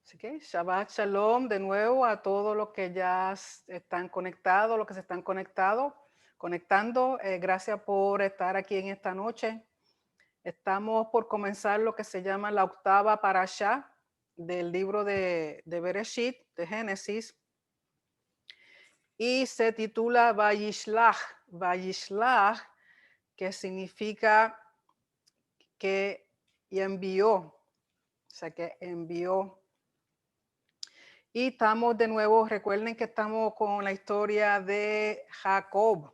Así que Shabbat Shalom de nuevo a todos los que ya están conectados, los que se están conectando. Gracias por estar aquí en esta noche. Estamos por comenzar lo que se llama la octava parashá del libro de Bereshit, de Génesis, y se titula Vayishlach. Vayishlach, que significa que envió, o sea, que envió. Y estamos de nuevo, recuerden que estamos con la historia de Jacob,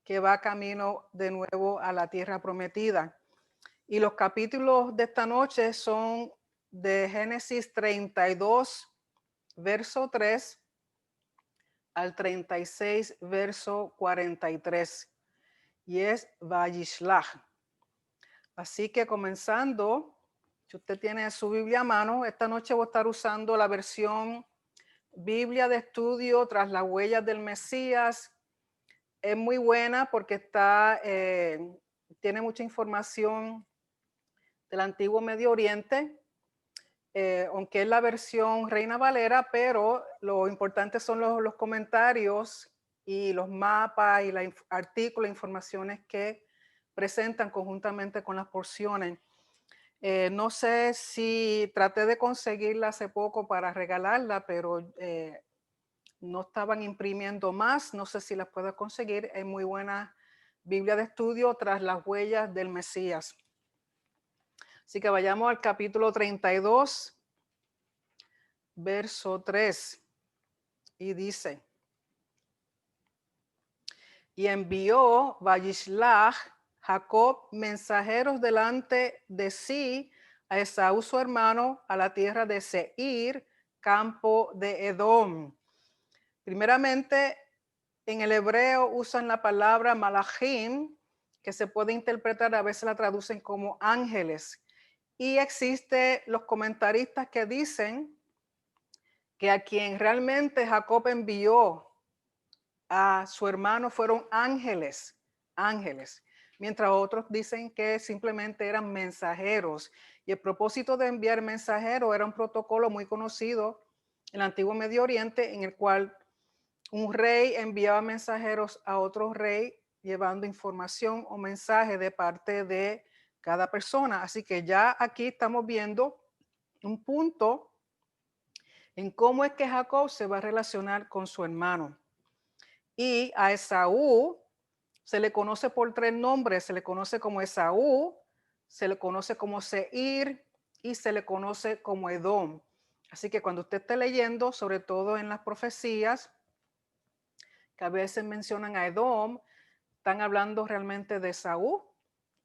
que va camino de nuevo a la tierra prometida. Y los capítulos de esta noche son de Génesis 32, verso 3 al 36, verso 43. Y es Vayishlach. Así que comenzando, si usted tiene su Biblia a mano, esta noche voy a estar usando la versión Biblia de estudio tras las huellas del Mesías. Es muy buena porque tiene mucha información del antiguo Medio Oriente, aunque es la versión Reina Valera, pero lo importante son los comentarios y los mapas y los artículos, informaciones que presentan conjuntamente con las porciones. No sé si traté de conseguirla hace poco para regalarla, pero no estaban imprimiendo más. No sé si las puedo conseguir. Es muy buena Biblia de estudio tras las huellas del Mesías. Así que vayamos al capítulo 32, verso 3. Y dice, y envió Vayishlach Jacob mensajeros delante de sí a Esaú su hermano a la tierra de Seir, campo de Edom. Primeramente, en el hebreo usan la palabra malachim, que se puede interpretar, a veces la traducen como ángeles. Y existen los comentaristas que dicen que a quien realmente Jacob envió a su hermano fueron ángeles, mientras otros dicen que simplemente eran mensajeros. Y el propósito de enviar mensajeros era un protocolo muy conocido en el antiguo Medio Oriente, en el cual un rey enviaba mensajeros a otro rey llevando información o mensaje de parte de cada persona. Así que ya aquí estamos viendo un punto en cómo es que Jacob se va a relacionar con su hermano. Y a Esaú se le conoce por tres nombres. Se le conoce como Esaú, se le conoce como Seir y se le conoce como Edom. Así que cuando usted esté leyendo, sobre todo en las profecías, que a veces mencionan a Edom, están hablando realmente de Esaú,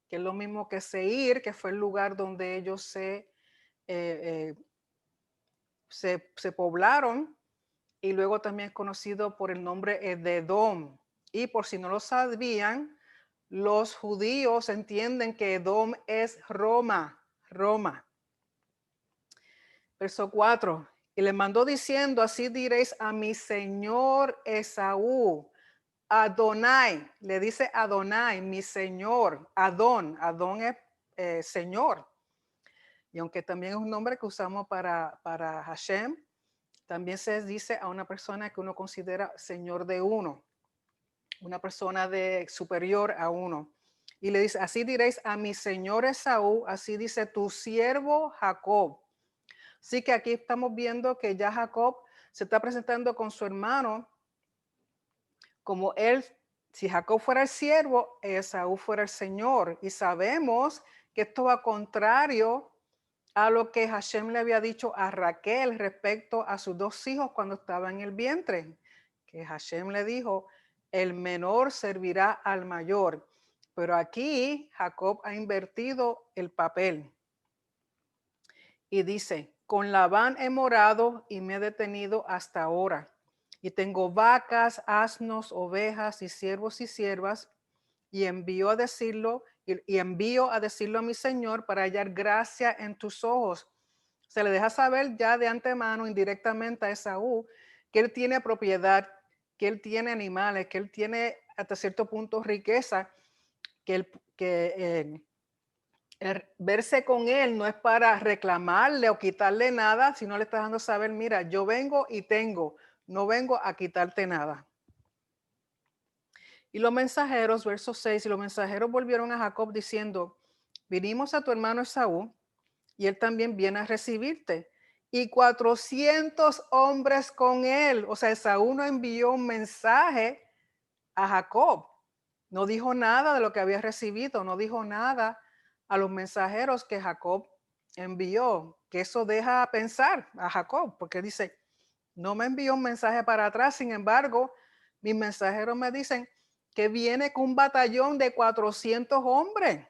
que es lo mismo que Seir, que fue el lugar donde ellos eh, se poblaron, y luego también es conocido por el nombre de Edom. Y por si no lo sabían, los judíos entienden que Edom es Roma. Verso 4. Y le mandó diciendo, así diréis a mi señor Esaú. Adonai, le dice Adonai, mi señor. Adón es señor. Y aunque también es un nombre que usamos para Hashem, también se dice a una persona que uno considera señor de uno, una persona de superior a uno. Y le dice, así diréis a mi señor Esaú, así dice tu siervo Jacob. Así que aquí estamos viendo que ya Jacob se está presentando con su hermano como él. Si Jacob fuera el siervo, Esaú fuera el señor. Y sabemos que esto va contrario a lo que Hashem le había dicho a Raquel respecto a sus dos hijos cuando estaba en el vientre. Que Hashem le dijo, el menor servirá al mayor. Pero aquí Jacob ha invertido el papel. Y dice, con Labán he morado y me he detenido hasta ahora. Y tengo vacas, asnos, ovejas y siervos y siervas. Y envío a decirlo a mi Señor para hallar gracia en tus ojos. Se le deja saber ya de antemano, indirectamente a Esaú, que él tiene propiedad, que él tiene animales, que él tiene hasta cierto punto riqueza, que Verse con él no es para reclamarle o quitarle nada, sino le está dando saber, mira, yo vengo y tengo, no vengo a quitarte nada. Y los mensajeros, verso 6, y los mensajeros volvieron a Jacob diciendo, vinimos a tu hermano Esaú y él también viene a recibirte. Y 400 hombres con él. O sea, Esaú no envió un mensaje a Jacob. No dijo nada de lo que había recibido, no dijo nada a los mensajeros que Jacob envió, que eso deja pensar a Jacob, porque dice, no me envió un mensaje para atrás, sin embargo, mis mensajeros me dicen que viene con un batallón de 400 hombres.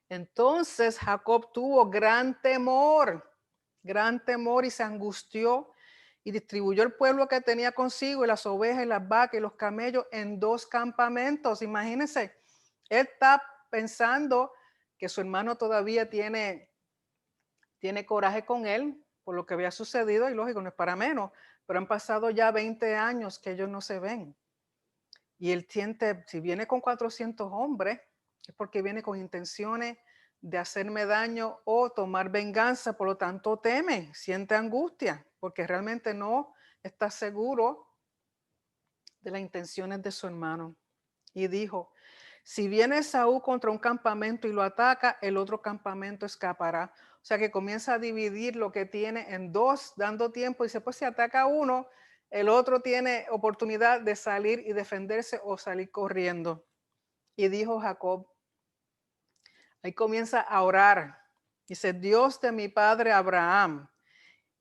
Entonces Jacob tuvo gran temor y se angustió y distribuyó el pueblo que tenía consigo y las ovejas y las vacas y los camellos en 2 campamentos. Imagínense, él está pensando que su hermano todavía tiene coraje con él por lo que había sucedido y lógico, no es para menos, pero han pasado ya 20 años que ellos no se ven. Y él siente, si viene con 400 hombres, es porque viene con intenciones de hacerme daño o tomar venganza, por lo tanto teme, siente angustia, porque realmente no está seguro de las intenciones de su hermano. Y dijo, si viene Saúl contra un campamento y lo ataca, el otro campamento escapará. O sea que comienza a dividir lo que tiene en 2, dando tiempo. Y dice, pues si ataca uno, el otro tiene oportunidad de salir y defenderse o salir corriendo. Y dijo Jacob, ahí comienza a orar. Dice, Dios de mi padre Abraham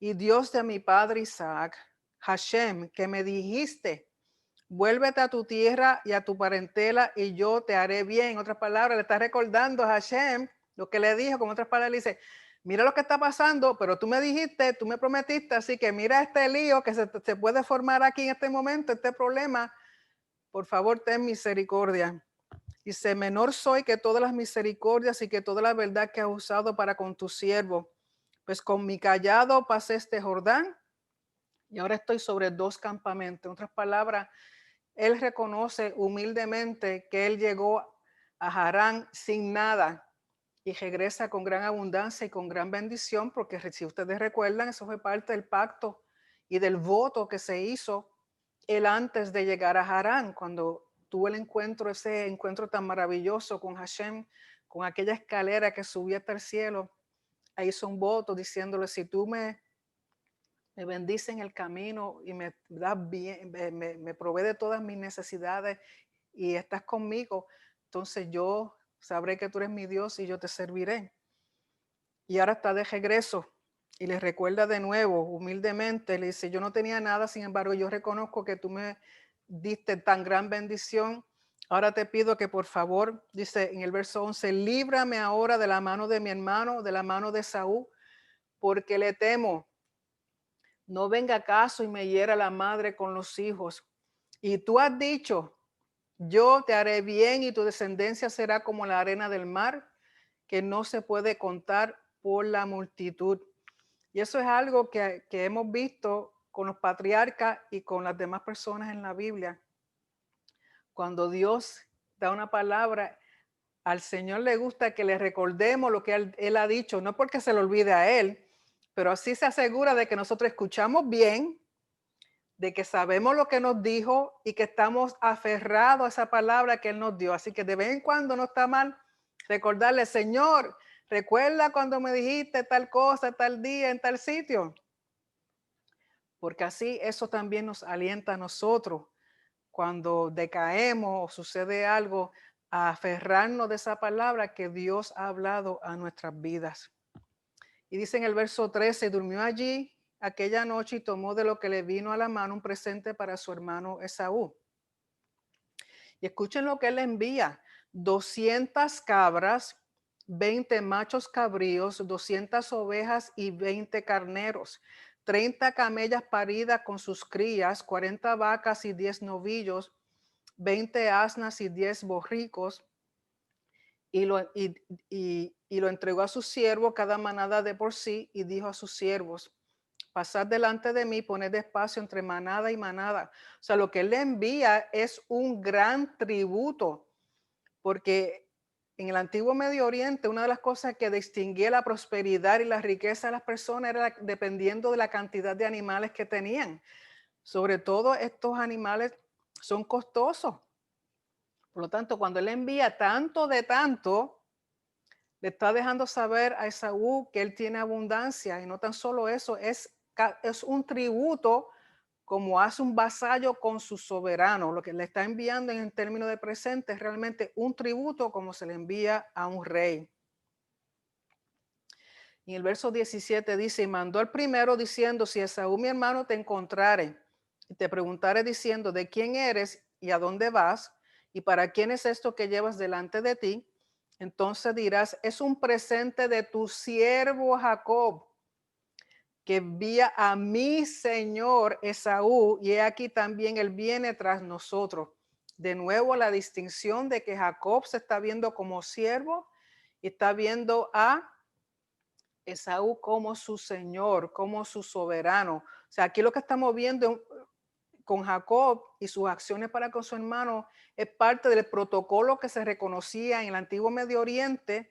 y Dios de mi padre Isaac, Hashem, que me dijiste, vuélvete a tu tierra y a tu parentela y yo te haré bien. En otras palabras, le está recordando a Hashem lo que le dijo. Con otras palabras, le dice, mira lo que está pasando, pero tú me dijiste, tú me prometiste, así que mira este lío que se puede formar aquí en este momento, este problema. Por favor, ten misericordia. Dice, menor soy que todas las misericordias y que toda la verdad que has usado para con tu siervo. Pues con mi callado pasé este Jordán y ahora estoy sobre 2 campamentos. En otras palabras, él reconoce humildemente que él llegó a Harán sin nada y regresa con gran abundancia y con gran bendición, porque si ustedes recuerdan, eso fue parte del pacto y del voto que se hizo él antes de llegar a Harán, cuando tuvo el encuentro, ese encuentro tan maravilloso con Hashem, con aquella escalera que subía hasta el cielo. Ahí hizo un voto diciéndole, si tú me bendice en el camino y me das bien, me provee de todas mis necesidades y estás conmigo, entonces yo sabré que tú eres mi Dios y yo te serviré. Y ahora está de regreso y le recuerda de nuevo, humildemente, le dice, yo no tenía nada, sin embargo, yo reconozco que tú me diste tan gran bendición. Ahora te pido que por favor, dice en el verso 11, líbrame ahora de la mano de mi hermano, de la mano de Saúl, porque le temo no venga acaso y me hiera la madre con los hijos. Y tú has dicho, yo te haré bien y tu descendencia será como la arena del mar, que no se puede contar por la multitud. Y eso es algo que hemos visto con los patriarcas y con las demás personas en la Biblia. Cuando Dios da una palabra, al Señor le gusta que le recordemos lo que él ha dicho, no porque se lo olvide a Él, pero así se asegura de que nosotros escuchamos bien, de que sabemos lo que nos dijo y que estamos aferrados a esa palabra que Él nos dio. Así que de vez en cuando no está mal recordarle, Señor, recuerda cuando me dijiste tal cosa, tal día, en tal sitio. Porque así eso también nos alienta a nosotros cuando decaemos o sucede algo, a aferrarnos de esa palabra que Dios ha hablado a nuestras vidas. Y dice en el verso 13, durmió allí aquella noche y tomó de lo que le vino a la mano un presente para su hermano Esaú. Y escuchen lo que él envía, 200 cabras, 20 machos cabríos, 200 ovejas y 20 carneros, 30 camellas paridas con sus crías, 40 vacas y 10 novillos, 20 asnas y 10 borricos, y lo entregó a su siervo cada manada de por sí, y dijo a sus siervos, pasad delante de mí, poned espacio entre manada y manada. O sea, lo que él le envía es un gran tributo, porque en el antiguo Medio Oriente, una de las cosas que distinguía la prosperidad y la riqueza de las personas era dependiendo de la cantidad de animales que tenían. Sobre todo estos animales son costosos. Por lo tanto, cuando él envía tanto de tanto, le está dejando saber a Esaú que él tiene abundancia. Y no tan solo eso, es un tributo como hace un vasallo con su soberano. Lo que le está enviando en términos de presente es realmente un tributo como se le envía a un rey. Y en el verso 17 dice, y mandó al primero diciendo, si Esaú mi hermano te encontrare y te preguntare diciendo, ¿de quién eres y a dónde vas? ¿Y para quién es esto que llevas delante de ti? Entonces dirás, es un presente de tu siervo Jacob, que envía a mi señor Esaú, y he aquí también él viene tras nosotros. De nuevo la distinción de que Jacob se está viendo como siervo y está viendo a Esaú como su señor, como su soberano. O sea, aquí lo que estamos viendo con Jacob y sus acciones para con su hermano es parte del protocolo que se reconocía en el antiguo Medio Oriente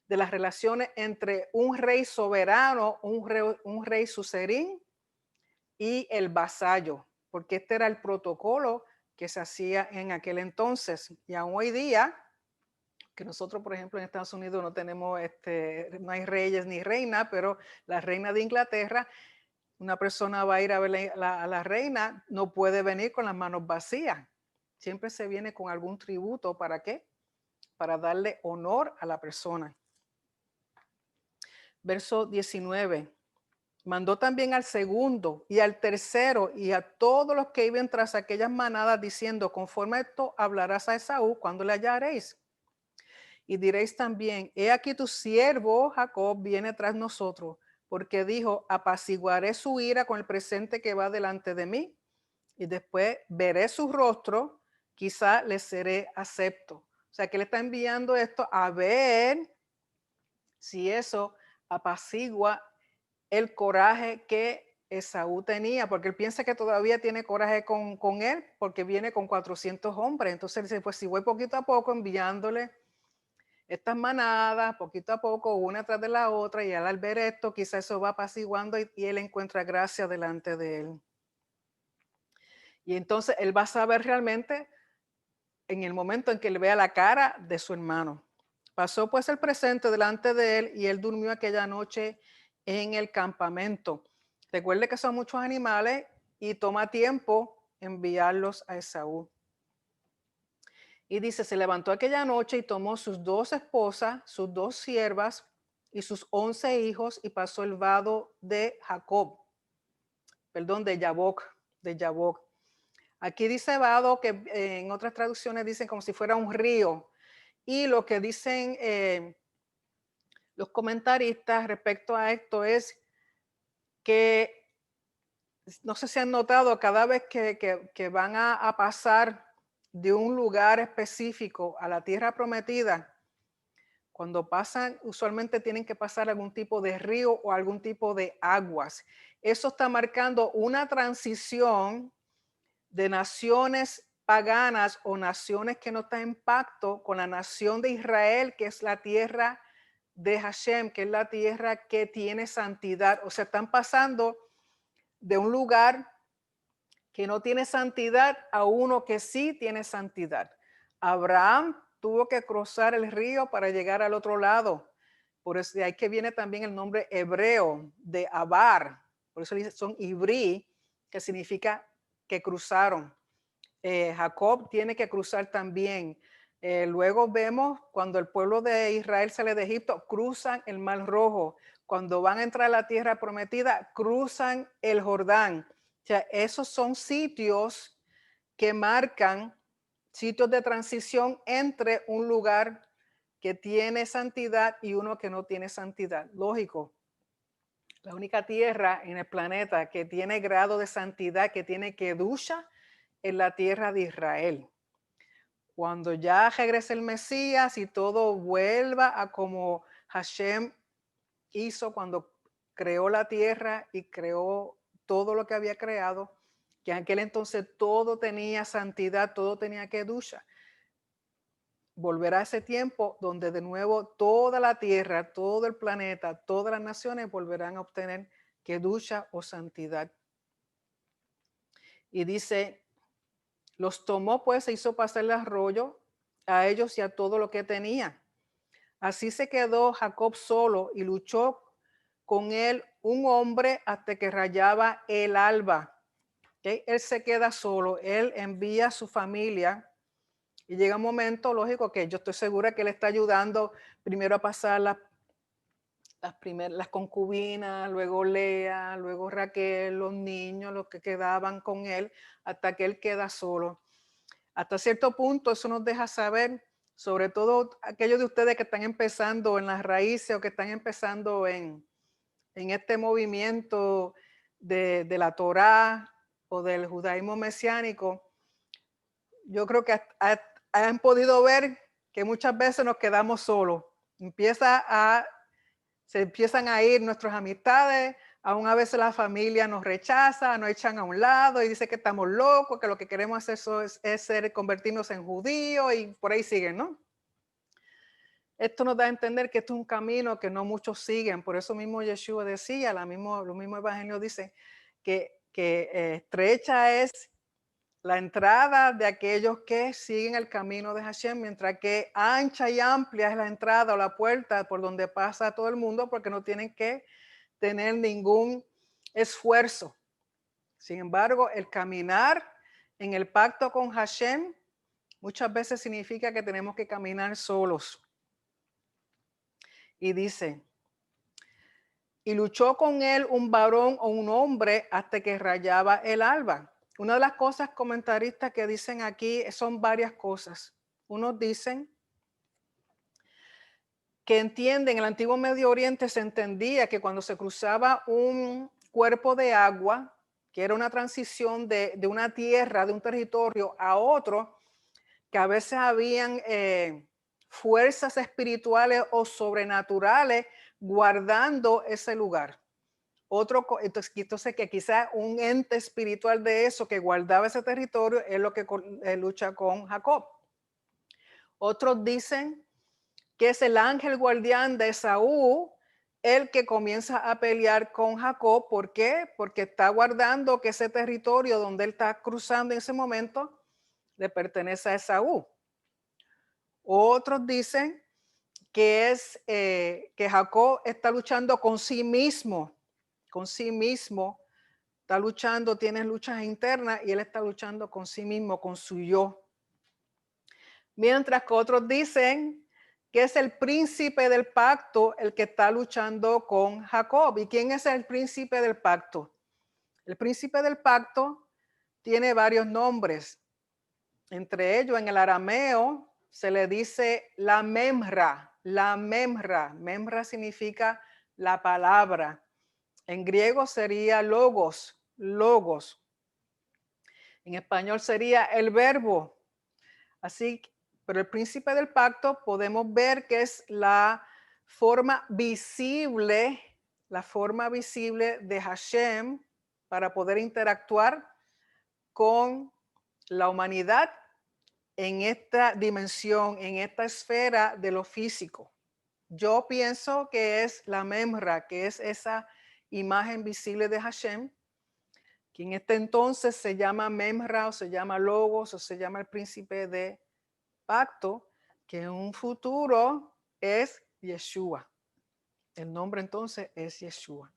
de las relaciones entre un rey soberano, un rey sucerín y el vasallo, porque este era el protocolo que se hacía en aquel entonces. Y aún hoy día, que nosotros, por ejemplo, en Estados Unidos no tenemos, no hay reyes ni reina, pero la reina de Inglaterra, una persona va a ir a ver a la reina, no puede venir con las manos vacías. Siempre se viene con algún tributo. ¿Para qué? Para darle honor a la persona. Verso 19. Mandó también al segundo y al tercero y a todos los que iban tras aquellas manadas diciendo, conforme a esto hablarás a Esaú cuando le hallaréis. Y diréis también, he aquí tu siervo Jacob viene tras nosotros, porque dijo, apaciguaré su ira con el presente que va delante de mí, y después veré su rostro, quizá le seré acepto. O sea, que le está enviando esto a ver si eso apacigua el coraje que Esaú tenía, porque él piensa que todavía tiene coraje con él, porque viene con 400 hombres. Entonces él dice, pues si voy poquito a poco enviándole estas manadas, poquito a poco, una tras de la otra, y al ver esto, quizá eso va apaciguando y él encuentra gracia delante de él. Y entonces él va a saber realmente en el momento en que él vea la cara de su hermano. Pasó pues el presente delante de él y él durmió aquella noche en el campamento. Recuerde que son muchos animales y toma tiempo enviarlos a Esaú. Y dice, se levantó aquella noche y tomó sus 2 esposas, sus 2 siervas y sus 11 hijos y pasó el vado de Jacob, perdón, de Yabok. Aquí dice vado, que en otras traducciones dicen como si fuera un río. Y lo que dicen los comentaristas respecto a esto es que, no sé si han notado, cada vez que van a pasar de un lugar específico a la tierra prometida, cuando pasan, usualmente tienen que pasar algún tipo de río o algún tipo de aguas. Eso está marcando una transición de naciones paganas o naciones que no están en pacto con la nación de Israel, que es la tierra de Hashem, que es la tierra que tiene santidad. O sea, están pasando de un lugar que no tiene santidad a uno que sí tiene santidad. Abraham tuvo que cruzar el río para llegar al otro lado. Por eso de ahí que viene también el nombre hebreo de Abar. Por eso son Ibrí, que significa que cruzaron. Jacob tiene que cruzar también. Luego vemos cuando el pueblo de Israel sale de Egipto, cruzan el Mar Rojo. Cuando van a entrar a la tierra prometida, cruzan el Jordán. O sea, esos son sitios que marcan sitios de transición entre un lugar que tiene santidad y uno que no tiene santidad. Lógico, la única tierra en el planeta que tiene grado de santidad, que tiene kedusha, es la tierra de Israel. Cuando ya regrese el Mesías y todo vuelva a como Hashem hizo cuando creó la tierra y creó todo lo que había creado, que en aquel entonces todo tenía santidad, todo tenía kedusha. volverá ese tiempo donde de nuevo toda la tierra, todo el planeta, todas las naciones volverán a obtener kedusha o santidad. Y dice, los tomó pues e hizo pasar el arroyo a ellos y a todo lo que tenía. Así se quedó Jacob solo y luchó con él un hombre hasta que rayaba el alba. ¿Okay? Él se queda solo, él envía a su familia y llega un momento, lógico, que yo estoy segura que él está ayudando primero a pasar las concubinas, luego Lea, luego Raquel, los niños, los que quedaban con él, hasta que él queda solo. Hasta cierto punto eso nos deja saber, sobre todo aquellos de ustedes que están empezando en las raíces o que están empezando en este movimiento de la Torá o del judaísmo mesiánico, yo creo que han podido ver que muchas veces nos quedamos solos. Se empiezan a ir nuestras amistades, aún a veces la familia nos rechaza, nos echan a un lado y dice que estamos locos, que lo que queremos hacer es convertirnos en judíos y por ahí siguen, ¿no? Esto nos da a entender que esto es un camino que no muchos siguen. Por eso mismo Yeshua decía, lo mismo Evangelio dice, que estrecha es la entrada de aquellos que siguen el camino de Hashem, mientras que ancha y amplia es la entrada o la puerta por donde pasa todo el mundo, porque no tienen que tener ningún esfuerzo. Sin embargo, el caminar en el pacto con Hashem muchas veces significa que tenemos que caminar solos. Y dice, y luchó con él un varón o un hombre hasta que rayaba el alba. Una de las cosas comentaristas que dicen aquí son varias cosas. Unos dicen que entienden, en el antiguo Medio Oriente se entendía que cuando se cruzaba un cuerpo de agua, que era una transición de una tierra, de un territorio a otro, que a veces habían fuerzas espirituales o sobrenaturales guardando ese lugar. Entonces que quizás un ente espiritual de eso que guardaba ese territorio es lo que lucha con Jacob. Otros dicen que es el ángel guardián de Esaú el que comienza a pelear con Jacob. ¿Por qué? Porque está guardando que ese territorio donde él está cruzando en ese momento le pertenece a Esaú. Otros dicen que es que Jacob está luchando con sí mismo, está luchando, tiene luchas internas y él está luchando con sí mismo, con su yo. Mientras que otros dicen que es el príncipe del pacto el que está luchando con Jacob. ¿Y quién es el príncipe del pacto? El príncipe del pacto tiene varios nombres. Entre ellos, en el arameo se le dice la memra. La memra. Memra significa la palabra. En griego sería logos. Logos. En español sería el verbo. Así, pero el príncipe del pacto podemos ver que es la forma visible de Hashem para poder interactuar con la humanidad en esta dimensión, en esta esfera de lo físico. Yo pienso que es la memra, que es esa imagen visible de Hashem, que en este entonces se llama memra o se llama logos o se llama el príncipe de pacto, que en un futuro es Yeshua. El nombre entonces es Yeshua.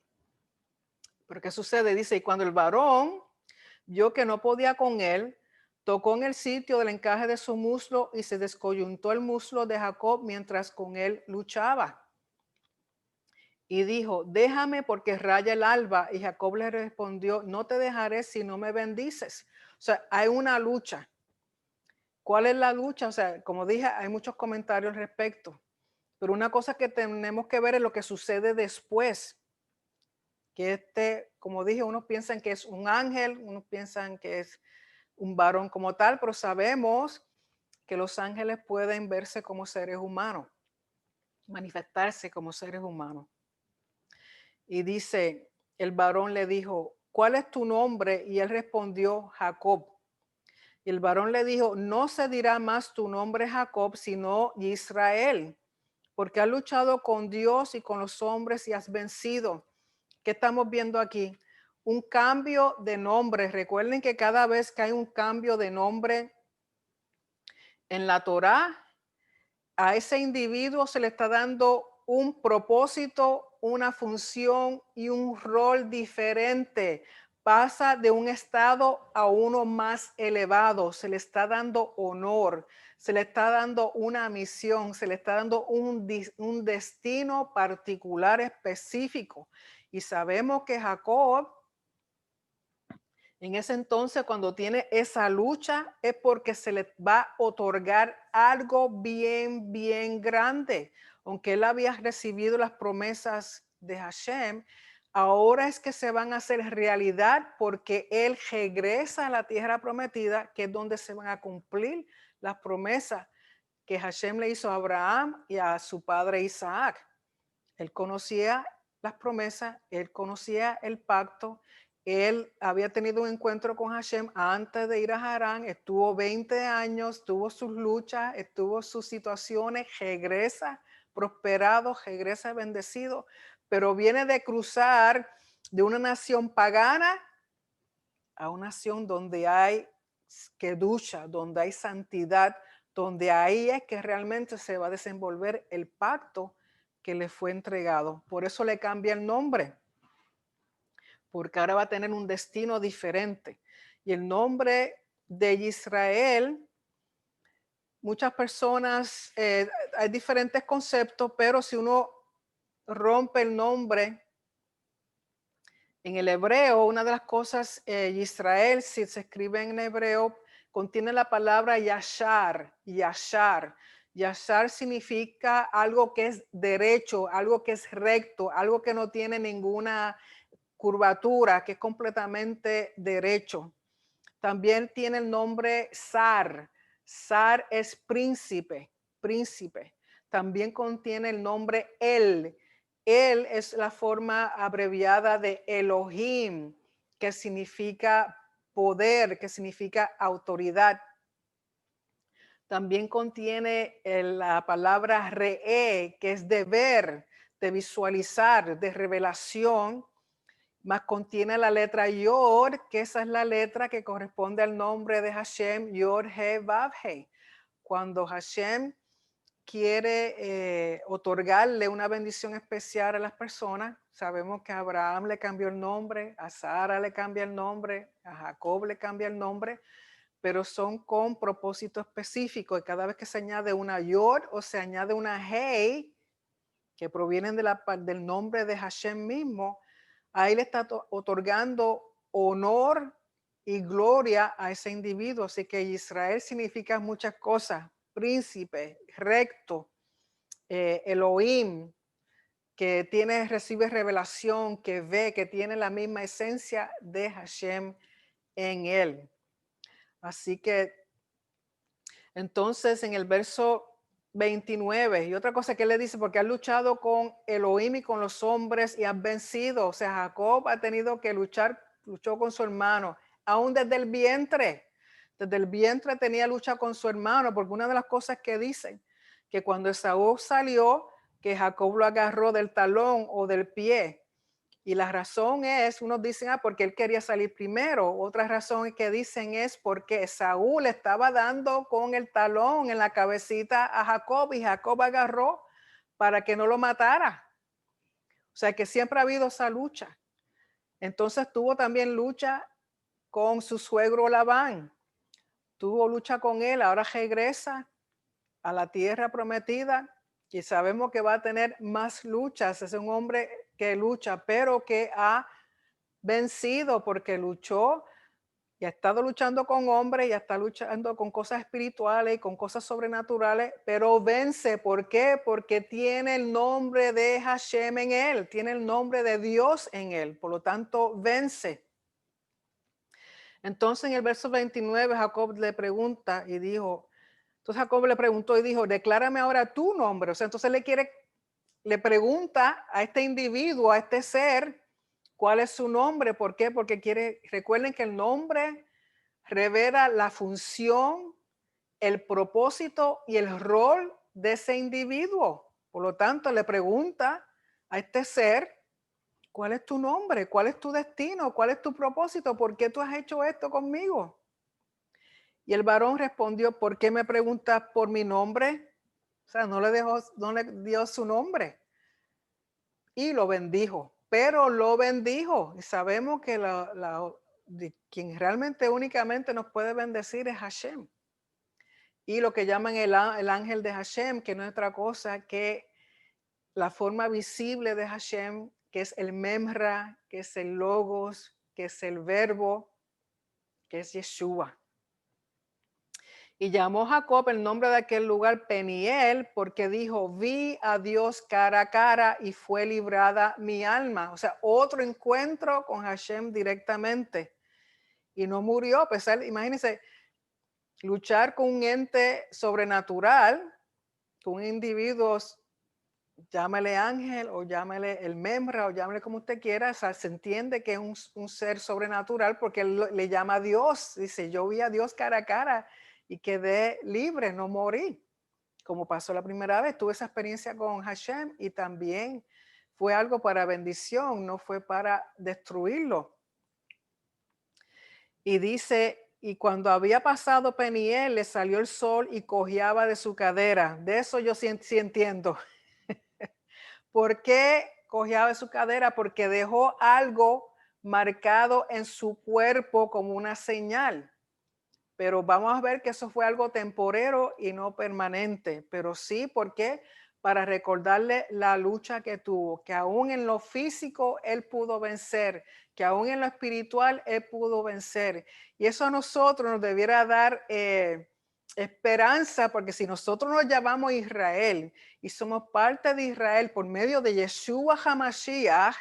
Pero ¿qué sucede? Dice, y cuando el varón vio que no podía con él, tocó en el sitio del encaje de su muslo y se descoyuntó el muslo de Jacob mientras con él luchaba. Y dijo, déjame porque raya el alba. Y Jacob le respondió, no te dejaré si no me bendices. O sea, hay una lucha. ¿Cuál es la lucha? O sea, como dije, hay muchos comentarios al respecto. Pero una cosa que tenemos que ver es lo que sucede después. Que como dije, unos piensan que es un ángel, unos piensan que es un varón como tal, pero sabemos que los ángeles pueden verse como seres humanos, manifestarse como seres humanos. Y dice, el varón le dijo, ¿cuál es tu nombre? Y él respondió, Jacob. Y el varón le dijo, no se dirá más tu nombre Jacob, sino Israel, porque has luchado con Dios y con los hombres y has vencido. ¿Qué estamos viendo aquí? Un cambio de nombre. Recuerden que cada vez que hay un cambio de nombre en la Torá, a ese individuo se le está dando un propósito, una función y un rol diferente. Pasa de un estado a uno más elevado, se le está dando honor, se le está dando una misión, se le está dando un destino particular específico. Y sabemos que Jacob, en ese entonces, cuando tiene esa lucha, es porque se le va a otorgar algo bien, bien grande. Aunque él había recibido las promesas de Hashem, ahora es que se van a hacer realidad porque él regresa a la tierra prometida, que es donde se van a cumplir las promesas que Hashem le hizo a Abraham y a su padre Isaac. Él conocía las promesas, él conocía el pacto, él había tenido un encuentro con Hashem antes de ir a Harán, estuvo 20 años, tuvo sus luchas, estuvo sus situaciones, regresa prosperado, regresa bendecido, pero viene de cruzar de una nación pagana a una nación donde hay kedusha, donde hay santidad, donde ahí es que realmente se va a desenvolver el pacto que le fue entregado. Por eso le cambia el nombre, porque ahora va a tener un destino diferente. Y el nombre de Israel, muchas personas, hay diferentes conceptos, pero si uno rompe el nombre en el hebreo, una de las cosas, Israel, si se escribe en hebreo, contiene la palabra yashar, yashar. Yashar significa algo que es derecho, algo que es recto, algo que no tiene ninguna curvatura, que es completamente derecho. También tiene el nombre Sar. Sar es príncipe, príncipe. También contiene el nombre El. El es la forma abreviada de Elohim, que significa poder, que significa autoridad. También contiene la palabra Re'e, que es de ver, de visualizar, de revelación, más contiene la letra Yod, que esa es la letra que corresponde al nombre de Hashem, Yod He Vav He. Cuando Hashem quiere otorgarle una bendición especial a las personas, sabemos que a Abraham le cambió el nombre, a Sara le cambia el nombre, a Jacob le cambia el nombre, pero son con propósito específico y cada vez que se añade una Yod o se añade una Hey, que provienen del nombre de Hashem mismo, ahí le está otorgando honor y gloria a ese individuo. Así que Israel significa muchas cosas: príncipe, recto, Elohim, que recibe revelación, que ve, que tiene la misma esencia de Hashem en él. Así que entonces en el verso 29, y otra cosa que le dice, porque has luchado con Elohim y con los hombres y has vencido. O sea, Jacob ha tenido que luchar, luchó con su hermano, aún desde el vientre. Desde el vientre tenía lucha con su hermano, porque una de las cosas que dicen, que cuando Esaú salió, que Jacob lo agarró del talón o del pie. Y la razón es, unos dicen, porque él quería salir primero. Otra razón que dicen es porque Saúl estaba dando con el talón en la cabecita a Jacob y Jacob agarró para que no lo matara. O sea que siempre ha habido esa lucha. Entonces tuvo también lucha con su suegro Labán. Tuvo lucha con él, ahora regresa a la tierra prometida y sabemos que va a tener más luchas. Es un hombre que lucha, pero que ha vencido porque luchó y ha estado luchando con hombres y está luchando con cosas espirituales y con cosas sobrenaturales, pero vence. ¿Por qué? Porque tiene el nombre de Hashem en él, tiene el nombre de Dios en él, por lo tanto vence. Entonces en el verso 29 Jacob le pregunta y dijo, entonces Jacob le preguntó y dijo, declárame ahora tu nombre. O sea, entonces le pregunta a este individuo, a este ser, cuál es su nombre. ¿Por qué? Porque recuerden que el nombre revela la función, el propósito y el rol de ese individuo. Por lo tanto, le pregunta a este ser, ¿cuál es tu nombre? ¿Cuál es tu destino? ¿Cuál es tu propósito? ¿Por qué tú has hecho esto conmigo? Y el varón respondió, ¿por qué me preguntas por mi nombre? O sea, no le dio su nombre y lo bendijo, pero lo bendijo. Y sabemos que quien realmente únicamente nos puede bendecir es Hashem. Y lo que llaman el ángel de Hashem, que no es otra cosa que la forma visible de Hashem, que es el Memra, que es el Logos, que es el Verbo, que es Yeshua. Y llamó Jacob el nombre de aquel lugar Peniel, porque dijo, vi a Dios cara a cara y fue librada mi alma. O sea, otro encuentro con Hashem directamente. Y no murió, a pesar, imagínense, luchar con un ente sobrenatural, con un individuo, llámale ángel o llámale el Memra o llámale como usted quiera, o sea, se entiende que es un ser sobrenatural porque él le llama a Dios. Dice, yo vi a Dios cara a cara y quedé libre, no morí. Como pasó la primera vez, tuve esa experiencia con Hashem y también fue algo para bendición, no fue para destruirlo. Y dice, y cuando había pasado Peniel, le salió el sol y cojeaba de su cadera. De eso yo sí entiendo. ¿Por qué cojeaba de su cadera? Porque dejó algo marcado en su cuerpo como una señal. Pero vamos a ver que eso fue algo temporero y no permanente. Pero sí, ¿por qué? Para recordarle la lucha que tuvo, que aún en lo físico él pudo vencer, que aún en lo espiritual él pudo vencer. Y eso a nosotros nos debiera dar esperanza, porque si nosotros nos llamamos Israel y somos parte de Israel por medio de Yeshua HaMashiach,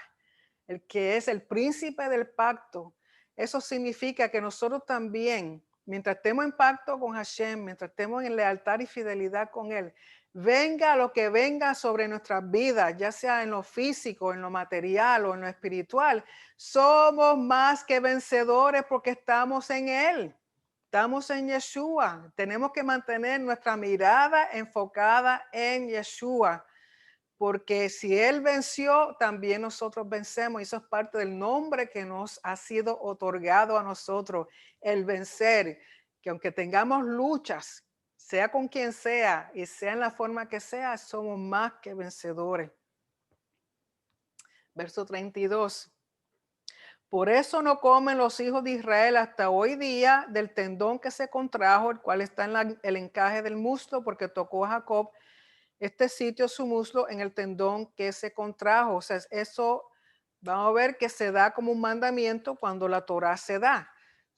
el que es el príncipe del pacto, eso significa que nosotros también, mientras estemos en pacto con Hashem, mientras estemos en lealtad y fidelidad con Él, venga lo que venga sobre nuestras vidas, ya sea en lo físico, en lo material o en lo espiritual, somos más que vencedores porque estamos en Él. Estamos en Yeshua. Tenemos que mantener nuestra mirada enfocada en Yeshua. Porque si Él venció, también nosotros vencemos. Y eso es parte del nombre que nos ha sido otorgado a nosotros, el vencer. Que aunque tengamos luchas, sea con quien sea y sea en la forma que sea, somos más que vencedores. Verso 32. Por eso no comen los hijos de Israel hasta hoy día del tendón que se contrajo, el cual está en el encaje del muslo, porque tocó a Jacob este sitio, su muslo, en el tendón que se contrajo. O sea, eso vamos a ver que se da como un mandamiento cuando la Torá se da.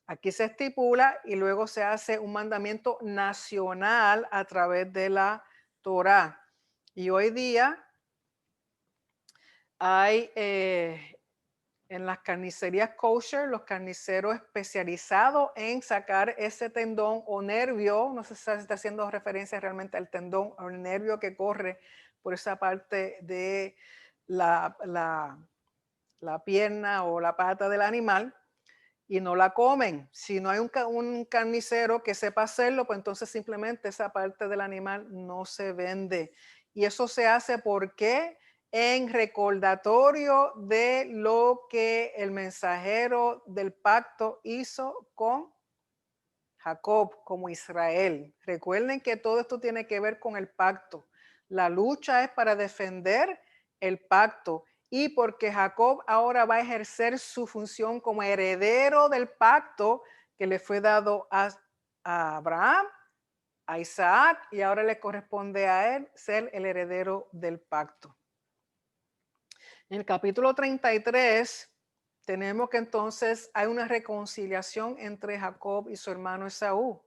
Aquí se estipula y luego se hace un mandamiento nacional a través de la Torá. Y hoy día hay en las carnicerías kosher, los carniceros especializados en sacar ese tendón o nervio, no sé si está haciendo referencia realmente al tendón o el nervio que corre por esa parte de la pierna o la pata del animal, y no la comen. Si no hay un carnicero que sepa hacerlo, pues entonces simplemente esa parte del animal no se vende. Y eso se hace porque en recordatorio de lo que el mensajero del pacto hizo con Jacob como Israel. Recuerden que todo esto tiene que ver con el pacto. La lucha es para defender el pacto y porque Jacob ahora va a ejercer su función como heredero del pacto que le fue dado a Abraham, a Isaac, y ahora le corresponde a él ser el heredero del pacto. En el capítulo 33 tenemos que entonces hay una reconciliación entre Jacob y su hermano Esaú.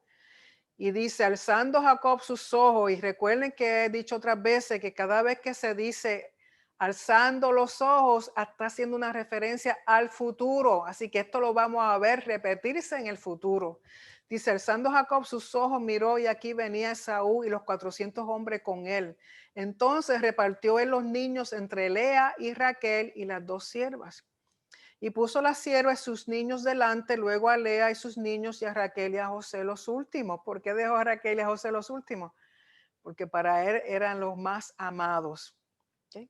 Y dice, alzando Jacob sus ojos, y recuerden que he dicho otras veces que cada vez que se dice alzando los ojos, está haciendo una referencia al futuro. Así que esto lo vamos a ver repetirse en el futuro. Dice, alzando Jacob sus ojos, miró y aquí venía Esaú y los 400 hombres con él. Entonces repartió él los niños entre Lea y Raquel y las dos siervas. Y puso la sierva y sus niños delante, luego a Lea y sus niños y a Raquel y a José los últimos. ¿Por qué dejó a Raquel y a José los últimos? Porque para él eran los más amados. ¿Ok?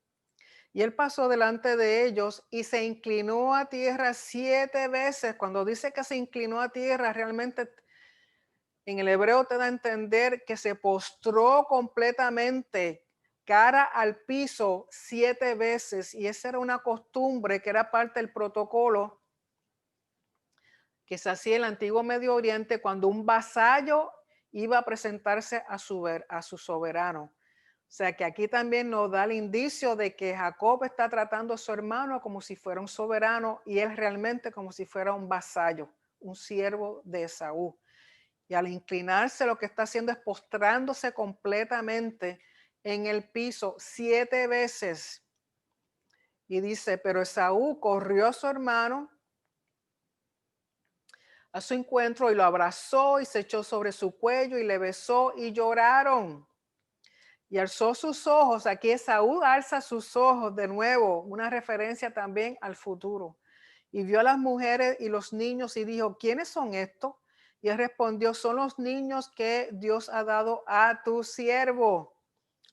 Y él pasó delante de ellos y se inclinó a tierra 7 veces. Cuando dice que se inclinó a tierra, realmente en el hebreo te da a entender que se postró completamente cara al piso 7 veces. Y esa era una costumbre que era parte del protocolo que se hacía en el antiguo Medio Oriente cuando un vasallo iba a presentarse a su soberano. O sea que aquí también nos da el indicio de que Jacob está tratando a su hermano como si fuera un soberano y él realmente como si fuera un vasallo, un siervo de Esaú. Y al inclinarse lo que está haciendo es postrándose completamente en el piso 7 veces. Y dice, pero Esaú corrió a su hermano a su encuentro y lo abrazó y se echó sobre su cuello y le besó y lloraron. Y alzó sus ojos, aquí Esaú alza sus ojos de nuevo, una referencia también al futuro. Y vio a las mujeres y los niños y dijo, ¿quiénes son estos? Y él respondió, son los niños que Dios ha dado a tu siervo.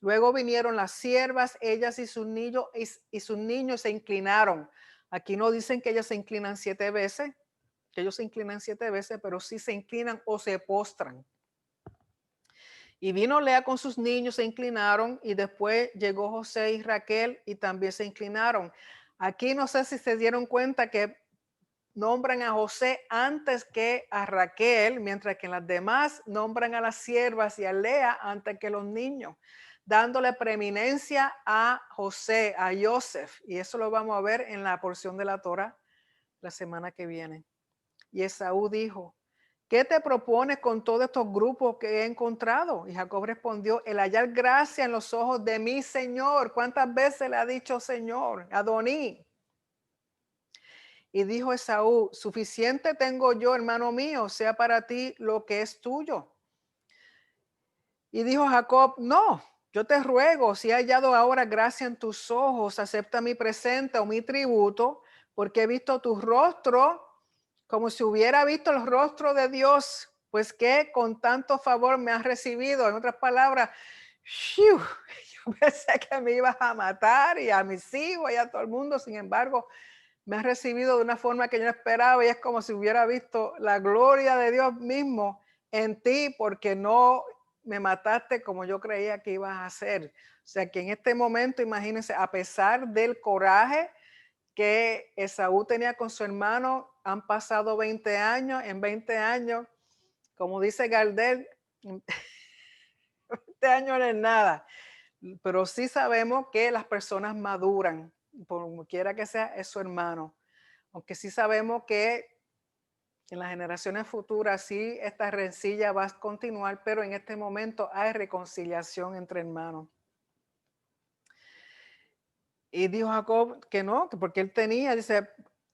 Luego vinieron las siervas, ellas y sus niños se inclinaron. Aquí no dicen que ellas se inclinan 7 veces, que ellos se inclinan 7 veces, pero sí se inclinan o se postran. Y vino Lea con sus niños, se inclinaron, y después llegó José y Raquel y también se inclinaron. Aquí no sé si se dieron cuenta que nombran a José antes que a Raquel, mientras que en las demás nombran a las siervas y a Lea antes que los niños, dándole preeminencia a José, a Joseph. Y eso lo vamos a ver en la porción de la Torah la semana que viene. Y Esaú dijo, ¿qué te propones con todos estos grupos que he encontrado? Y Jacob respondió, el hallar gracia en los ojos de mi Señor. ¿Cuántas veces le ha dicho Señor? Adoní. Y dijo Esaú, suficiente tengo yo, hermano mío, sea para ti lo que es tuyo. Y dijo Jacob, no, yo te ruego, si he hallado ahora gracia en tus ojos, acepta mi presente o mi tributo, porque he visto tu rostro como si hubiera visto el rostro de Dios, pues que con tanto favor me has recibido. En otras palabras, ¡shiu! Yo pensé que me ibas a matar y a mis hijos y a todo el mundo, sin embargo, me has recibido de una forma que yo no esperaba y es como si hubiera visto la gloria de Dios mismo en ti, porque no me mataste como yo creía que ibas a hacer. O sea que en este momento, imagínense, a pesar del coraje que Esaú tenía con su hermano, han pasado 20 años, en 20 años, como dice Gardel, 20 años no es nada, pero sí sabemos que las personas maduran, por como quiera que sea, es su hermano, aunque sí sabemos que en las generaciones futuras sí esta rencilla va a continuar, pero en este momento hay reconciliación entre hermanos. Y dijo Jacob que no, que porque él tenía, dice,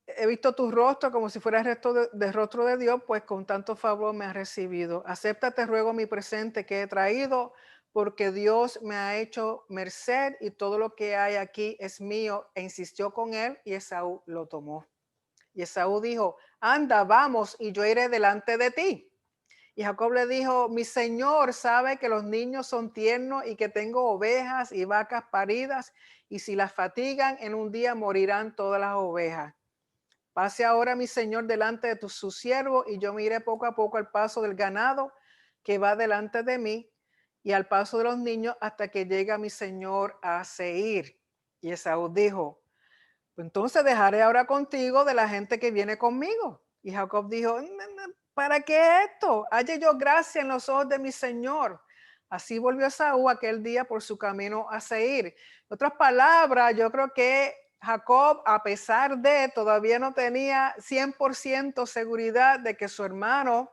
he visto tu rostro como si fuera el resto del rostro de Dios, pues con tanto favor me has recibido. Acéptate, ruego, mi presente que he traído, porque Dios me ha hecho merced y todo lo que hay aquí es mío. E insistió con él y Esaú lo tomó. Y Esaú dijo, anda, vamos, y yo iré delante de ti. Y Jacob le dijo, mi señor sabe que los niños son tiernos y que tengo ovejas y vacas paridas, y si las fatigan en un día morirán todas las ovejas. Pase ahora mi señor delante de su siervo, y yo me iré poco a poco al paso del ganado que va delante de mí, y al paso de los niños hasta que llegue mi señor a Seir. Y Esaú dijo, pues entonces dejaré ahora contigo de la gente que viene conmigo. Y Jacob dijo, ¿para qué esto? Halle yo gracia en los ojos de mi señor. Así volvió Esaú aquel día por su camino a Seir. En otras palabras, yo creo que Jacob, a pesar de, todavía no tenía 100% seguridad de que su hermano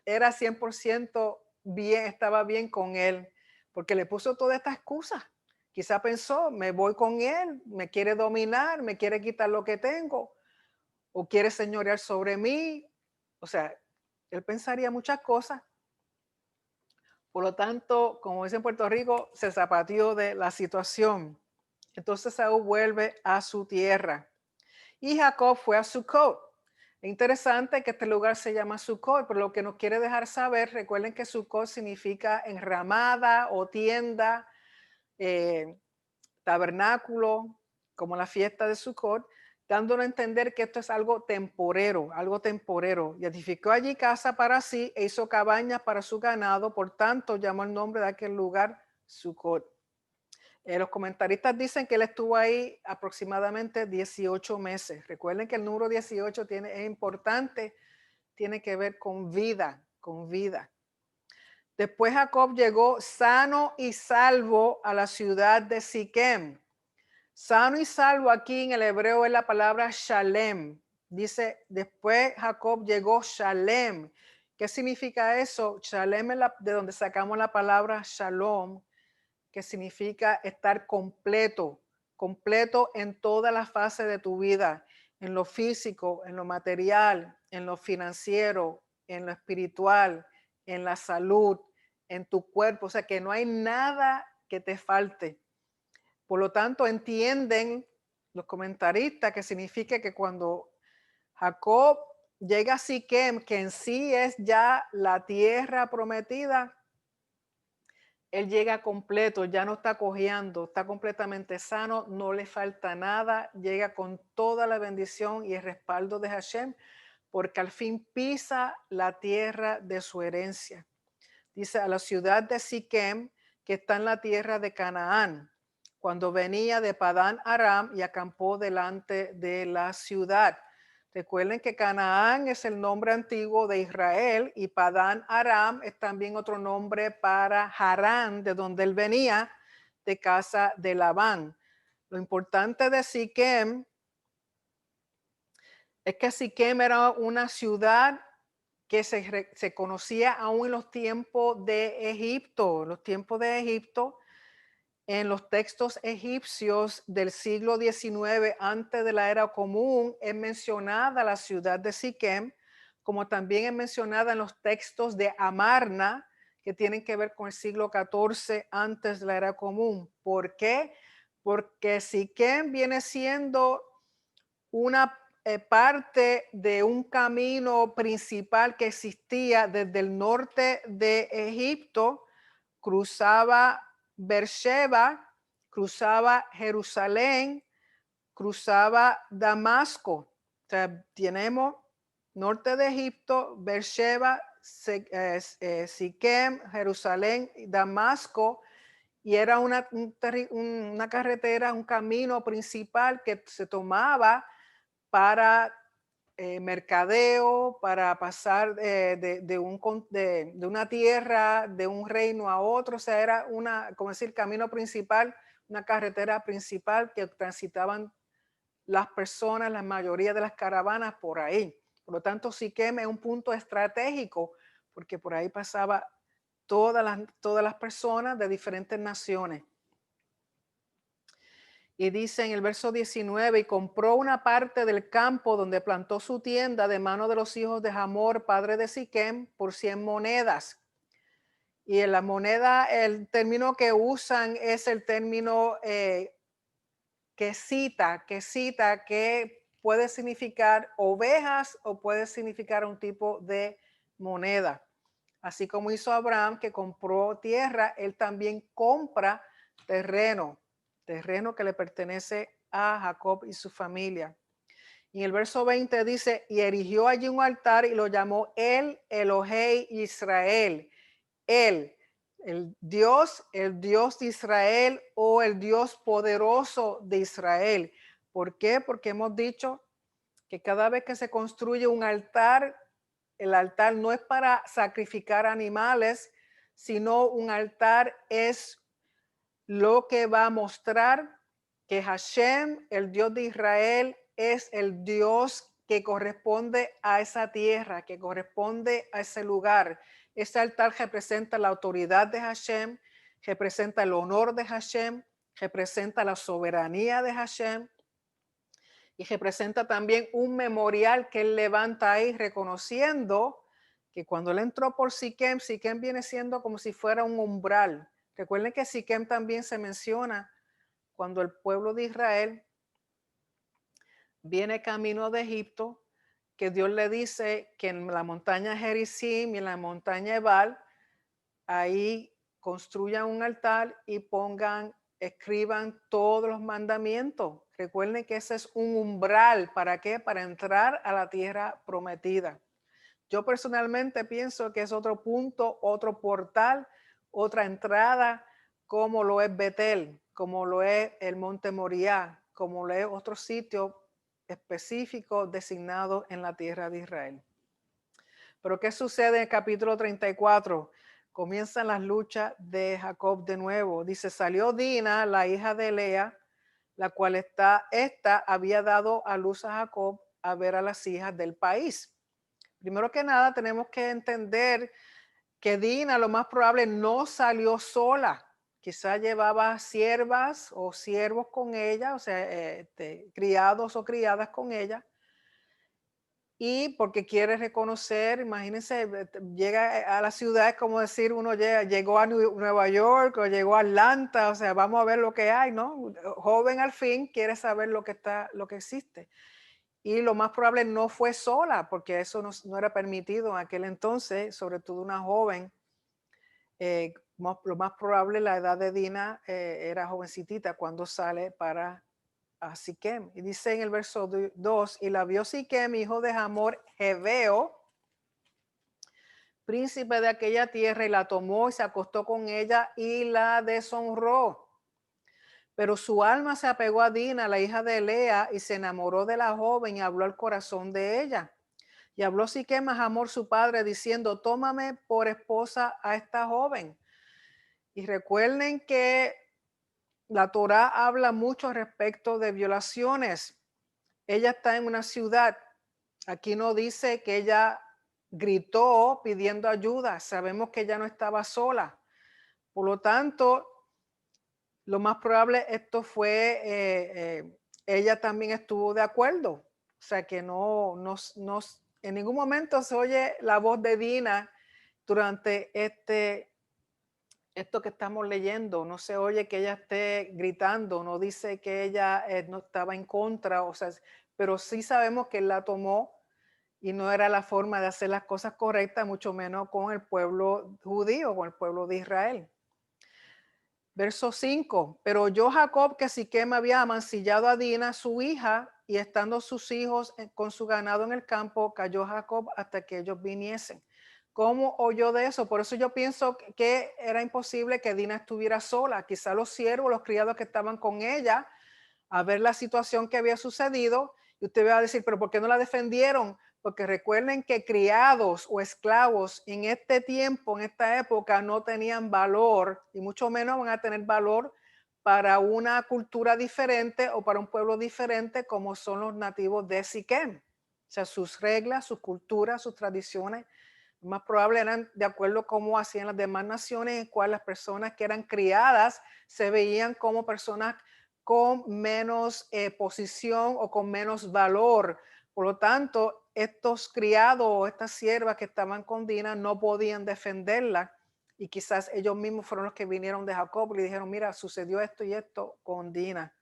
era 100% bien, estaba bien con él, porque le puso toda esta excusa. Quizá pensó, me voy con él, me quiere dominar, me quiere quitar lo que tengo, o quiere señorear sobre mí. O sea, él pensaría muchas cosas. Por lo tanto, como dice en Puerto Rico, se zapateó de la situación. Entonces Saúl vuelve a su tierra. y Jacob fue a Sucot. Es interesante que este lugar se llama Sucot, pero lo que nos quiere dejar saber, recuerden que Sucot significa enramada o tienda, eh, tabernáculo, como la fiesta de Sucot, dándole a entender que esto es algo temporero, algo temporero. Y edificó allí casa para sí e hizo cabañas para su ganado, por tanto llamó el nombre de aquel lugar Sucot. Los comentaristas dicen que él estuvo ahí aproximadamente 18 meses. Recuerden que el número 18 es importante, tiene que ver con vida, con vida. Después Jacob llegó sano y salvo a la ciudad de Siquem. Sano y salvo aquí en el hebreo es la palabra shalem. Dice, después Jacob llegó shalem. ¿Qué significa eso? Shalem es de donde sacamos la palabra shalom, que significa estar completo, completo en todas las fases de tu vida, en lo físico, en lo material, en lo financiero, en lo espiritual, en la salud, en tu cuerpo. O sea, que no hay nada que te falte. Por lo tanto, entienden los comentaristas que significa que cuando Jacob llega a Siquem, que en sí es ya la tierra prometida, él llega completo, ya no está cojeando, está completamente sano, no le falta nada, llega con toda la bendición y el respaldo de Hashem, porque al fin pisa la tierra de su herencia. Dice, a la ciudad de Siquem, que está en la tierra de Canaán, cuando venía de Padán Aram y acampó delante de la ciudad. Recuerden que Canaán es el nombre antiguo de Israel y Padán Aram es también otro nombre para Harán, de donde él venía, de casa de Labán. Lo importante de Siquem es que Siquem era una ciudad que se conocía aún en los tiempos de Egipto. En los textos egipcios del siglo XIX, antes de la era común, es mencionada la ciudad de Siquem, como también es mencionada en los textos de Amarna, que tienen que ver con el siglo XIV, antes de la era común. ¿Por qué? Porque Siquem viene siendo una parte de un camino principal que existía desde el norte de Egipto, cruzaba Beersheba, cruzaba Jerusalén, cruzaba Damasco. O sea, tenemos norte de Egipto, Beersheba, Siquem, Jerusalén, Damasco, y era una carretera, un camino principal que se tomaba para mercadeo, para pasar de una tierra, de un reino a otro. O sea, era como decir, camino principal, una carretera principal que transitaban las personas, la mayoría de las caravanas por ahí. Por lo tanto, Siquem es un punto estratégico porque por ahí pasaba todas las personas de diferentes naciones. Y dice en el verso 19, y compró una parte del campo donde plantó su tienda de mano de los hijos de Hamor, padre de Siquem, por 100 monedas. Y en la moneda, el término que usan es el término que puede significar ovejas o puede significar un tipo de moneda. Así como hizo Abraham, que compró tierra, él también compra terreno que le pertenece a Jacob y su familia. Y en el verso 20 dice, y erigió allí un altar y lo llamó el Elohei Israel. Él, el Dios de Israel o el Dios poderoso de Israel. ¿Por qué? Porque hemos dicho que cada vez que se construye un altar, el altar no es para sacrificar animales, sino un altar es lo que va a mostrar que Hashem, el Dios de Israel, es el Dios que corresponde a esa tierra, que corresponde a ese lugar. Ese altar representa la autoridad de Hashem, representa el honor de Hashem, representa la soberanía de Hashem y representa también un memorial que él levanta ahí reconociendo que cuando él entró por Siquem, Siquem viene siendo como si fuera un umbral. Recuerden que Siquem también se menciona cuando el pueblo de Israel viene camino de Egipto, que Dios le dice que en la montaña Gerizim y en la montaña Ebal, ahí construyan un altar y escriban todos los mandamientos. Recuerden que ese es un umbral. ¿Para qué? Para entrar a la tierra prometida. Yo personalmente pienso que es otro punto, otro portal, otra entrada, como lo es Betel, como lo es el Monte Moriah, como lo es otro sitio específico designado en la tierra de Israel. Pero ¿qué sucede en el capítulo 34? Comienzan las luchas de Jacob de nuevo. Dice, salió Dina, la hija de Lea, la cual esta había dado a luz a Jacob a ver a las hijas del país. Primero que nada, tenemos que entender que Dina, lo más probable, no salió sola. Quizá llevaba siervas o siervos con ella, o sea, criados o criadas con ella. Y porque quiere reconocer, imagínense, llega a la ciudad, es como decir, uno llegó a Nueva York o llegó a Atlanta, o sea, vamos a ver lo que hay, ¿no? Joven al fin quiere saber lo que existe. Y lo más probable no fue sola, porque eso no era permitido en aquel entonces, sobre todo una joven. Lo más probable, la edad de Dina era jovencitita cuando sale para a Siquem. Y dice en el verso 2, y la vio Siquem, hijo de Hamor, Jebeo, príncipe de aquella tierra, y la tomó y se acostó con ella y la deshonró. Pero su alma se apegó a Dina, la hija de Lea, y se enamoró de la joven y habló al corazón de ella. Y habló Siquem a Hamor su padre, diciendo, tómame por esposa a esta joven. Y recuerden que la Torá habla mucho respecto de violaciones. Ella está en una ciudad. Aquí no dice que ella gritó pidiendo ayuda. Sabemos que ella no estaba sola. Por lo tanto, lo más probable esto fue, ella también estuvo de acuerdo. O sea que en ningún momento se oye la voz de Dina durante esto que estamos leyendo. No se oye que ella esté gritando, no dice que ella no estaba en contra, o sea, pero sí sabemos que él la tomó y no era la forma de hacer las cosas correctas, mucho menos con el pueblo judío, con el pueblo de Israel. Verso 5, pero yo Jacob que Siquem había amancillado a Dina, su hija, y estando sus hijos con su ganado en el campo, cayó Jacob hasta que ellos viniesen. ¿Cómo oyó de eso? Por eso yo pienso que era imposible que Dina estuviera sola. Quizá los siervos, los criados que estaban con ella, a ver la situación que había sucedido, y usted va a decir, pero ¿por qué no la defendieron? Porque recuerden que criados o esclavos en este tiempo, en esta época, no tenían valor y mucho menos van a tener valor para una cultura diferente o para un pueblo diferente como son los nativos de Siquem. O sea, sus reglas, sus culturas, sus tradiciones, lo más probable eran de acuerdo a cómo hacían las demás naciones, en cual las personas que eran criadas se veían como personas con menos posición o con menos valor. Por lo tanto, estos criados o estas siervas que estaban con Dina no podían defenderla y quizás ellos mismos fueron los que vinieron de Jacob y le dijeron, mira, sucedió esto y esto con Dina.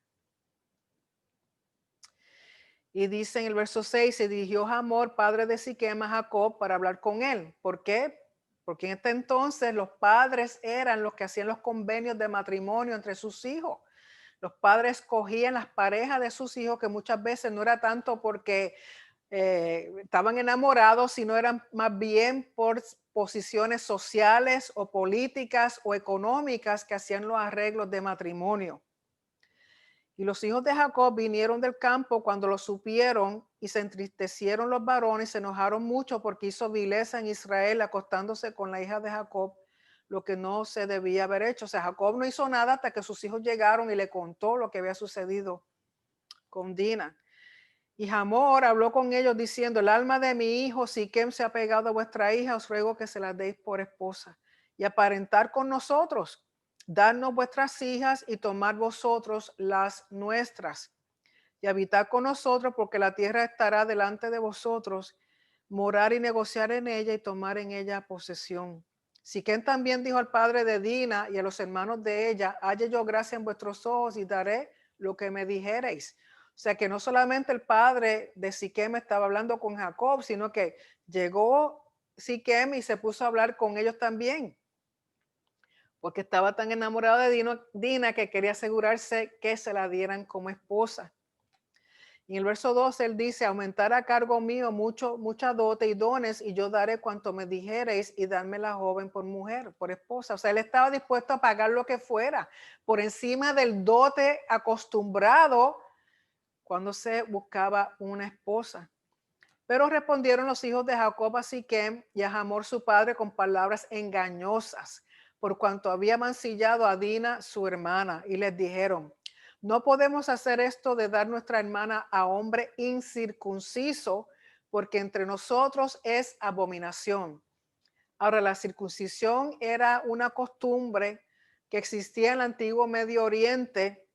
Y dice en el verso 6, se dirigió Hamor, padre de Siquem, a Jacob para hablar con él. ¿Por qué? Porque en este entonces los padres eran los que hacían los convenios de matrimonio entre sus hijos. Los padres escogían las parejas de sus hijos, que muchas veces no era tanto porque estaban enamorados, sino eran más bien por posiciones sociales o políticas o económicas que hacían los arreglos de matrimonio. Y los hijos de Jacob vinieron del campo cuando lo supieron y se entristecieron los varones, se enojaron mucho porque hizo vileza en Israel acostándose con la hija de Jacob, lo que no se debía haber hecho. O sea, Jacob no hizo nada hasta que sus hijos llegaron y le contó lo que había sucedido con Dina. Y Hamor habló con ellos diciendo, el alma de mi hijo Siquem se ha pegado a vuestra hija, os ruego que se la deis por esposa y aparentar con nosotros, darnos vuestras hijas y tomar vosotros las nuestras y habitar con nosotros, porque la tierra estará delante de vosotros, morar y negociar en ella y tomar en ella posesión. Siquem también dijo al padre de Dina y a los hermanos de ella, halle yo gracia en vuestros ojos y daré lo que me dijereis. O sea que no solamente el padre de Siquem estaba hablando con Jacob, sino que llegó Siquem y se puso a hablar con ellos también, porque estaba tan enamorado de Dina que quería asegurarse que se la dieran como esposa. En el verso 12 él dice, aumentar a cargo mío mucha dote y dones, y yo daré cuanto me dijereis, y darme la joven por mujer, por esposa. O sea, él estaba dispuesto a pagar lo que fuera, por encima del dote acostumbrado cuando se buscaba una esposa. Pero respondieron los hijos de Jacob a Siquem y a Hamor su padre con palabras engañosas, por cuanto había mancillado a Dina su hermana, y les dijeron, no podemos hacer esto de dar nuestra hermana a hombre incircunciso, porque entre nosotros es abominación. Ahora, la circuncisión era una costumbre que existía en el antiguo Medio Oriente,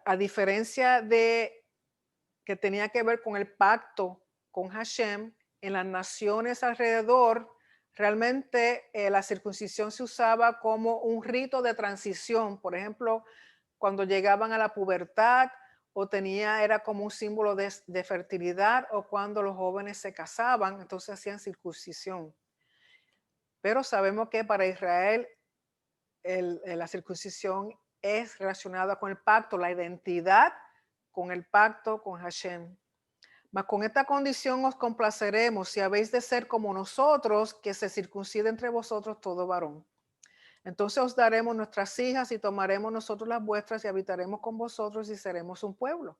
a diferencia de que tenía que ver con el pacto con Hashem. En las naciones alrededor, realmente la circuncisión se usaba como un rito de transición. Por ejemplo, cuando llegaban a la pubertad, o era como un símbolo de fertilidad, o cuando los jóvenes se casaban, entonces hacían circuncisión. Pero sabemos que para Israel la circuncisión es relacionada con el pacto, la identidad con el pacto con Hashem. Mas con esta condición os complaceremos, si habéis de ser como nosotros, que se circuncide entre vosotros todo varón. Entonces os daremos nuestras hijas y tomaremos nosotros las vuestras y habitaremos con vosotros y seremos un pueblo.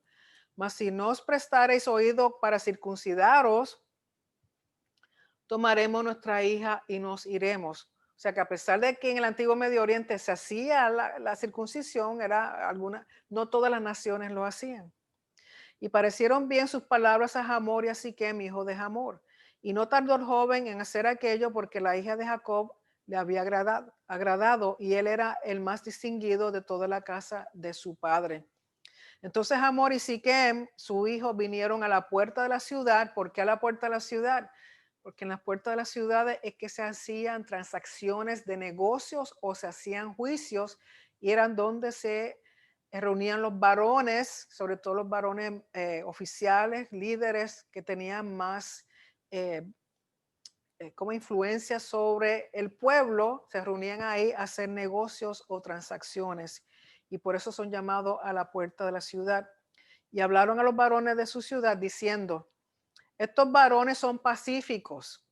Mas si no os prestareis oído para circuncidaros, tomaremos nuestra hija y nos iremos. O sea que a pesar de que en el antiguo Medio Oriente se hacía la circuncisión, no todas las naciones lo hacían. Y parecieron bien sus palabras a Hamor y a Siquem, hijo de Hamor. Y no tardó el joven en hacer aquello, porque la hija de Jacob le había agradado, y él era el más distinguido de toda la casa de su padre. Entonces Hamor y Siquem, su hijo, vinieron a la puerta de la ciudad. ¿Por qué a la puerta de la ciudad? Porque en las puertas de las ciudades es que se hacían transacciones de negocios o se hacían juicios, y eran donde se reunían los varones, sobre todo los varones oficiales, líderes que tenían más eh, como influencia sobre el pueblo. Se reunían ahí a hacer negocios o transacciones, y por eso son llamados a la puerta de la ciudad. Y hablaron a los varones de su ciudad diciendo, estos varones son pacíficos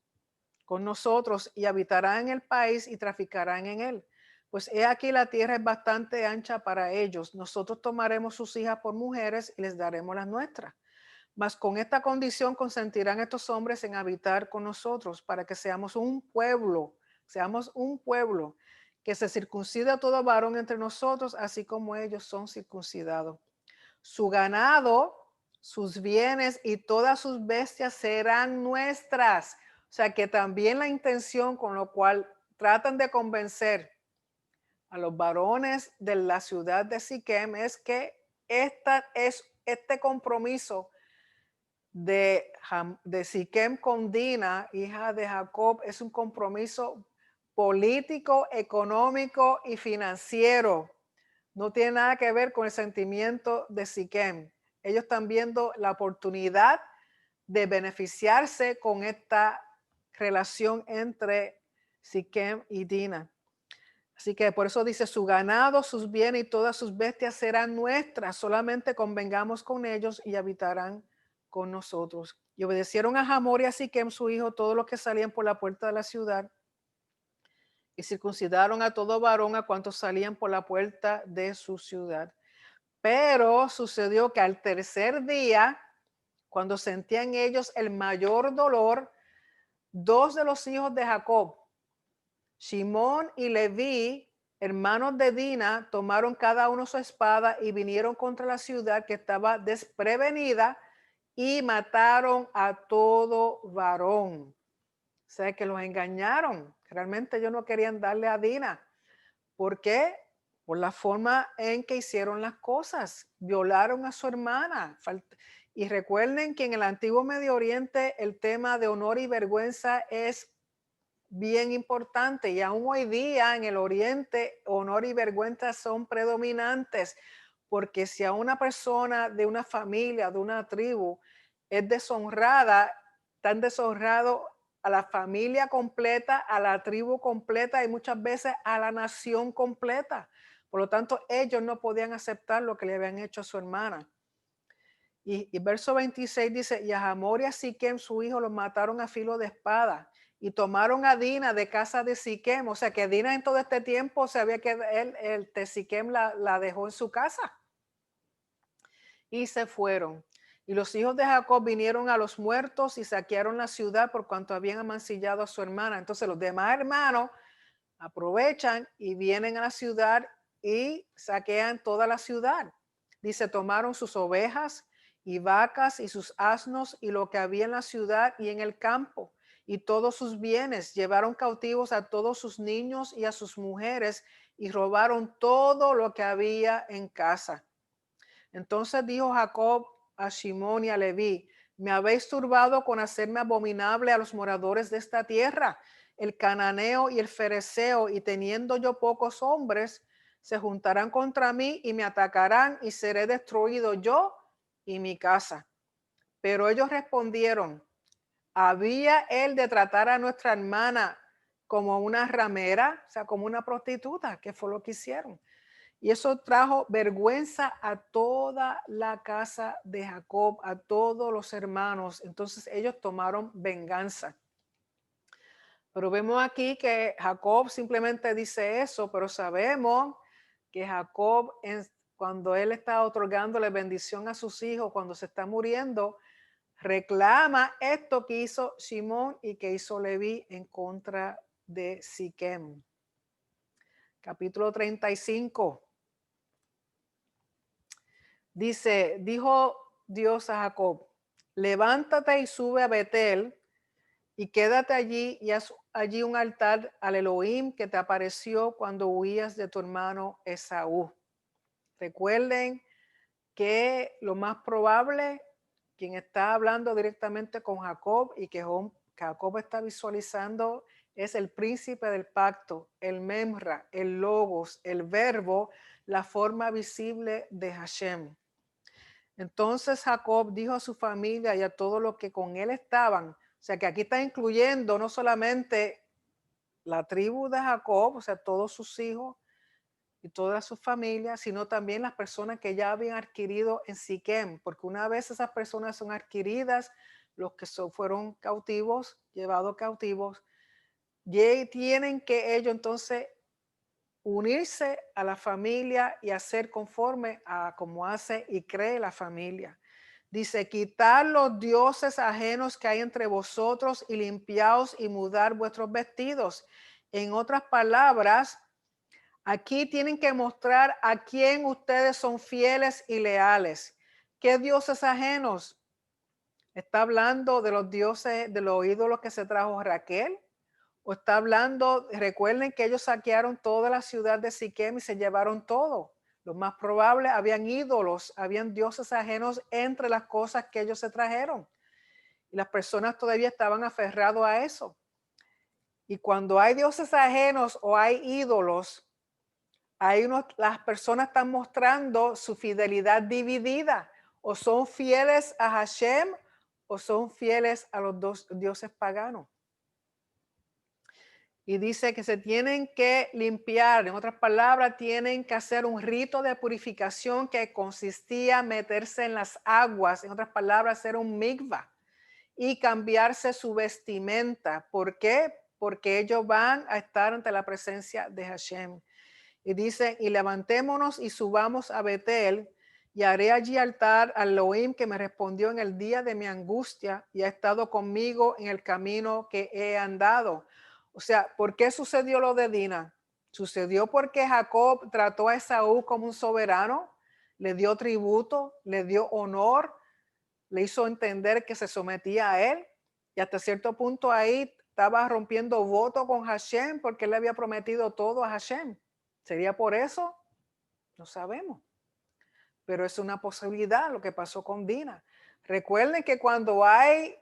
con nosotros y habitarán en el país y traficarán en él. Pues he aquí la tierra es bastante ancha para ellos. Nosotros tomaremos sus hijas por mujeres y les daremos las nuestras. Mas con esta condición consentirán estos hombres en habitar con nosotros, para que seamos un pueblo que se circuncida a todo varón entre nosotros, así como ellos son circuncidados. Su ganado, sus bienes y todas sus bestias serán nuestras. O sea que también la intención con lo cual tratan de convencer a los varones de la ciudad de Siquem es que este compromiso de Siquem con Dina, hija de Jacob, es un compromiso político, económico y financiero. No tiene nada que ver con el sentimiento de Siquem. Ellos están viendo la oportunidad de beneficiarse con esta relación entre Siquem y Dina. Así que por eso dice, su ganado, sus bienes y todas sus bestias serán nuestras, solamente convengamos con ellos y habitarán con nosotros. Y obedecieron a Hamor y a Siquem, su hijo, todos los que salían por la puerta de la ciudad, y circuncidaron a todo varón a cuantos salían por la puerta de su ciudad. Pero sucedió que al tercer día, cuando sentían ellos el mayor dolor, dos de los hijos de Jacob, Shimón y Leví, hermanos de Dina, tomaron cada uno su espada y vinieron contra la ciudad que estaba desprevenida y mataron a todo varón. O sea que los engañaron. Realmente ellos no querían darle a Dina. ¿Por qué? Por la forma en que hicieron las cosas. Violaron a su hermana. Y recuerden que en el antiguo Medio Oriente el tema de honor y vergüenza es bien importante, y aún hoy día en el Oriente honor y vergüenza son predominantes, porque si a una persona de una familia, de una tribu, es deshonrada, tan deshonrado a la familia completa, a la tribu completa y muchas veces a la nación completa. Por lo tanto, ellos no podían aceptar lo que le habían hecho a su hermana. Y verso 26 dice, y a Hamor y a Siquem, su hijo, los mataron a filo de espada. Y tomaron a Dina de casa de Siquem. O sea que Dina en todo este tiempo sabía que el de Siquem la dejó en su casa. Y se fueron. Y los hijos de Jacob vinieron a los muertos y saquearon la ciudad por cuanto habían amancillado a su hermana. Entonces los demás hermanos aprovechan y vienen a la ciudad y saquean toda la ciudad. Dice, tomaron sus ovejas y vacas y sus asnos y lo que había en la ciudad y en el campo y todos sus bienes. Llevaron cautivos a todos sus niños y a sus mujeres y robaron todo lo que había en casa. Entonces dijo Jacob a Shimón y a Leví, me habéis turbado con hacerme abominable a los moradores de esta tierra, el cananeo y el fereceo, y teniendo yo pocos hombres, se juntarán contra mí y me atacarán y seré destruido yo y mi casa. Pero ellos respondieron, ¿había él de tratar a nuestra hermana como una ramera, o sea, como una prostituta? ¿Qué fue lo que hicieron? Y eso trajo vergüenza a toda la casa de Jacob, a todos los hermanos. Entonces ellos tomaron venganza. Pero vemos aquí que Jacob simplemente dice eso, pero sabemos que Jacob, cuando él está otorgándole bendición a sus hijos, cuando se está muriendo, reclama esto que hizo Simón y que hizo Leví en contra de Siquem. Capítulo 35. Dice, dijo Dios a Jacob, levántate y sube a Betel y quédate allí y haz allí un altar al Elohim que te apareció cuando huías de tu hermano Esaú. Recuerden que lo más probable, quien está hablando directamente con Jacob y que Jacob está visualizando es el príncipe del pacto, el Memra, el Logos, el verbo, la forma visible de Hashem. Entonces Jacob dijo a su familia y a todos los que con él estaban, o sea que aquí está incluyendo no solamente la tribu de Jacob, o sea, todos sus hijos y todas sus familias, sino también las personas que ya habían adquirido en Siquem, porque una vez esas personas son adquiridas, los que fueron cautivos, llevados cautivos, tienen que ellos entonces unirse a la familia y hacer conforme a como hace y cree la familia. Dice, quitar los dioses ajenos que hay entre vosotros y limpiaos y mudar vuestros vestidos. En otras palabras, aquí tienen que mostrar a quién ustedes son fieles y leales. ¿Qué dioses ajenos? Está hablando de los dioses, de los ídolos que se trajo Raquel. O está hablando, recuerden que ellos saquearon toda la ciudad de Siquem y se llevaron todo. Lo más probable, habían ídolos, habían dioses ajenos entre las cosas que ellos se trajeron. Y las personas todavía estaban aferrados a eso. Y cuando hay dioses ajenos o hay ídolos, las personas están mostrando su fidelidad dividida. O son fieles a Hashem o son fieles a los dos dioses paganos. Y dice que se tienen que limpiar, en otras palabras, tienen que hacer un rito de purificación que consistía en meterse en las aguas, en otras palabras, hacer un mikvah y cambiarse su vestimenta. ¿Por qué? Porque ellos van a estar ante la presencia de Hashem. Y dice, y levantémonos y subamos a Betel y haré allí altar al Elohim que me respondió en el día de mi angustia y ha estado conmigo en el camino que he andado. O sea, ¿por qué sucedió lo de Dina? Sucedió porque Jacob trató a Esaú como un soberano, le dio tributo, le dio honor, le hizo entender que se sometía a él y hasta cierto punto ahí estaba rompiendo voto con Hashem porque él le había prometido todo a Hashem. ¿Sería por eso? No sabemos. Pero es una posibilidad lo que pasó con Dina. Recuerden que cuando hay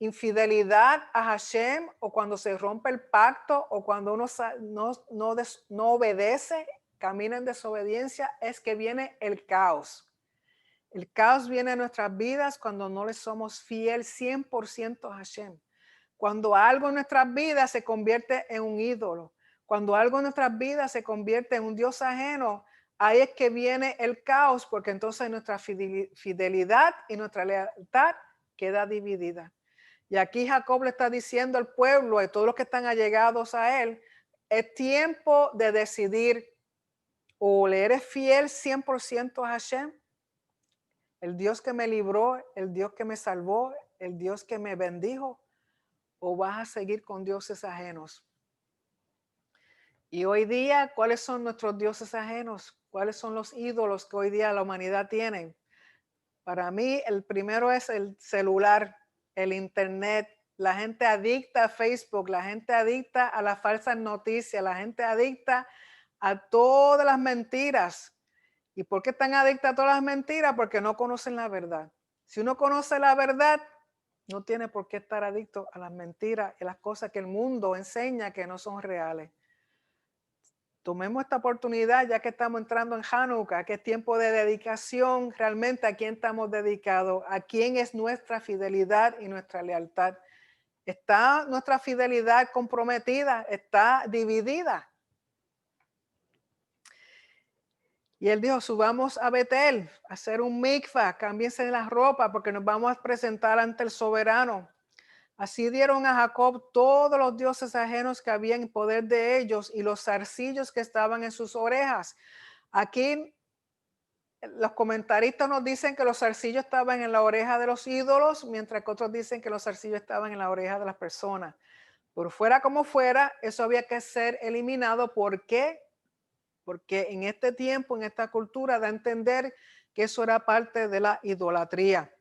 infidelidad a Hashem o cuando se rompe el pacto o cuando uno no obedece camina en desobediencia, es que viene el caos. El caos viene a nuestras vidas cuando no le somos fiel 100% a Hashem. Cuando algo en nuestras vidas se convierte en un ídolo, cuando algo en nuestras vidas se convierte en un Dios ajeno, ahí es que viene el caos, porque entonces nuestra fidelidad y nuestra lealtad queda dividida. Y aquí Jacob le está diciendo al pueblo y todos los que están allegados a él, es tiempo de decidir o le eres fiel 100% a Hashem, el Dios que me libró, el Dios que me salvó, el Dios que me bendijo, o vas a seguir con dioses ajenos. Y hoy día, ¿cuáles son nuestros dioses ajenos? ¿Cuáles son los ídolos que hoy día la humanidad tiene? Para mí, el primero es el celular, el internet, la gente adicta a Facebook, la gente adicta a las falsas noticias, la gente adicta a todas las mentiras. ¿Y por qué están adictas a todas las mentiras? Porque no conocen la verdad. Si uno conoce la verdad, no tiene por qué estar adicto a las mentiras y las cosas que el mundo enseña que no son reales. Tomemos esta oportunidad ya que estamos entrando en Hanukkah, que es tiempo de dedicación, realmente a quién estamos dedicados, a quién es nuestra fidelidad y nuestra lealtad. ¿Está nuestra fidelidad comprometida? ¿Está dividida? Y él dijo, subamos a Betel, a hacer un mikvah, cámbiense las ropas porque nos vamos a presentar ante el soberano. Así dieron a Jacob todos los dioses ajenos que había en poder de ellos y los zarcillos que estaban en sus orejas. Aquí los comentaristas nos dicen que los zarcillos estaban en la oreja de los ídolos, mientras que otros dicen que los zarcillos estaban en la oreja de las personas. Por fuera como fuera, eso había que ser eliminado. ¿Por qué? Porque en este tiempo, en esta cultura, da a entender que eso era parte de la idolatría.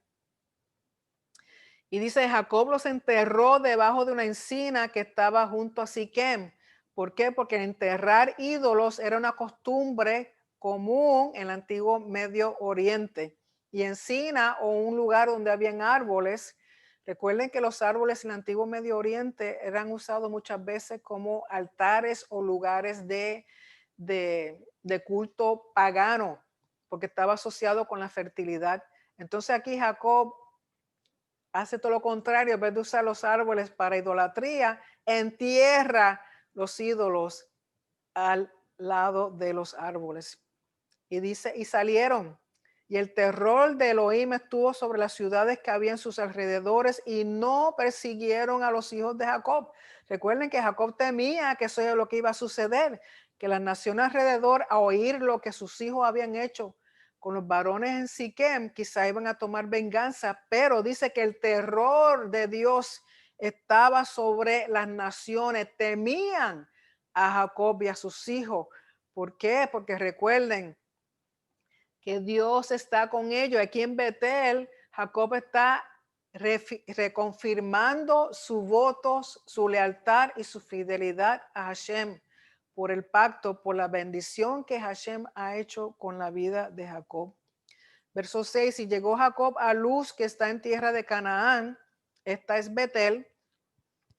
Y dice, Jacob los enterró debajo de una encina que estaba junto a Siquem. ¿Por qué? Porque enterrar ídolos era una costumbre común en el antiguo Medio Oriente. Y encina o un lugar donde habían árboles. Recuerden que los árboles en el antiguo Medio Oriente eran usados muchas veces como altares o lugares de culto pagano, porque estaba asociado con la fertilidad. Entonces aquí Jacob hace todo lo contrario, en vez de usar los árboles para idolatría, entierra los ídolos al lado de los árboles. Y dice, y salieron. Y el terror de Elohim estuvo sobre las ciudades que había en sus alrededores y no persiguieron a los hijos de Jacob. Recuerden que Jacob temía que eso era lo que iba a suceder, que las naciones alrededor, a oír lo que sus hijos habían hecho con los varones en Siquem, quizá iban a tomar venganza, pero dice que el terror de Dios estaba sobre las naciones, temían a Jacob y a sus hijos. ¿Por qué? Porque recuerden que Dios está con ellos. Aquí en Betel, Jacob está reconfirmando sus votos, su lealtad y su fidelidad a Hashem por el pacto, por la bendición que Hashem ha hecho con la vida de Jacob. Verso 6, y llegó Jacob a Luz, que está en tierra de Canaán. Esta es Betel,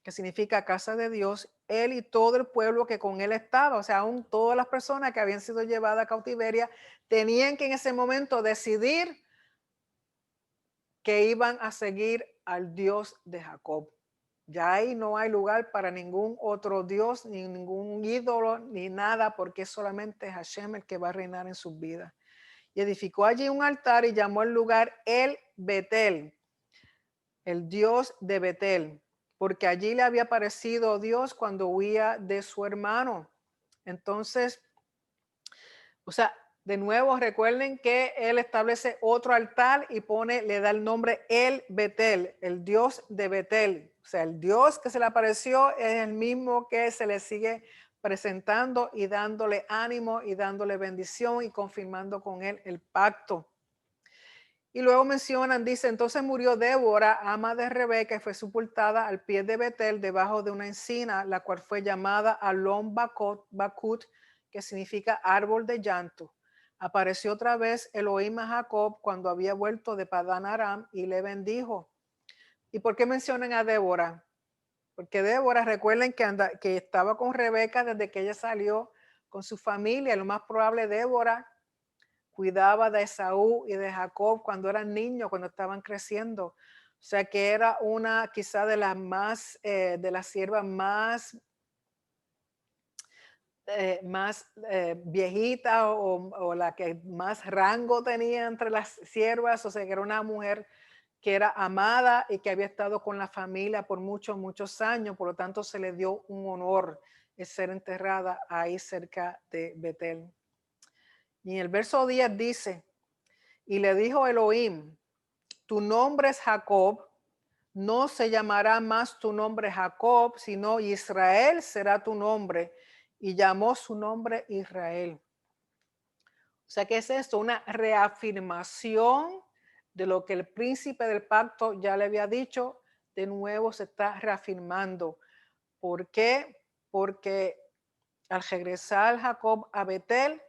que significa casa de Dios, él y todo el pueblo que con él estaba, o sea, aún todas las personas que habían sido llevadas a cautiveria, tenían que en ese momento decidir que iban a seguir al Dios de Jacob. Ya ahí no hay lugar para ningún otro Dios, ni ningún ídolo, ni nada, porque es solamente Hashem el que va a reinar en sus vidas. Y edificó allí un altar y llamó el lugar El Betel, el Dios de Betel, porque allí le había aparecido Dios cuando huía de su hermano. Entonces, o sea, de nuevo recuerden que él establece otro altar y le da el nombre El Betel, el Dios de Betel. O sea, el Dios que se le apareció es el mismo que se le sigue presentando y dándole ánimo y dándole bendición y confirmando con él el pacto. Y luego mencionan, dice, entonces murió Débora, ama de Rebeca, y fue sepultada al pie de Betel, debajo de una encina, la cual fue llamada Alon Bakut, que significa árbol de llanto. Apareció otra vez Elohim a Jacob cuando había vuelto de Padán Aram y le bendijo. ¿Y por qué mencionan a Débora? Porque Débora, recuerden que estaba con Rebeca desde que ella salió con su familia. Lo más probable, Débora cuidaba de Esaú y de Jacob cuando eran niños, cuando estaban creciendo. O sea que era una quizá de las más, de las siervas más viejita o la que más rango tenía entre las siervas. O sea que era una mujer que era amada y que había estado con la familia por muchos, muchos años. Por lo tanto, se le dio un honor el ser enterrada ahí cerca de Betel. Y en el verso 10 dice, y le dijo Elohim, tu nombre es Jacob, no se llamará más tu nombre Jacob, sino Israel será tu nombre. Y llamó su nombre Israel. O sea, ¿qué es esto? Una reafirmación de lo que el príncipe del pacto ya le había dicho. De nuevo se está reafirmando. ¿Por qué? Porque al regresar Jacob a Betel,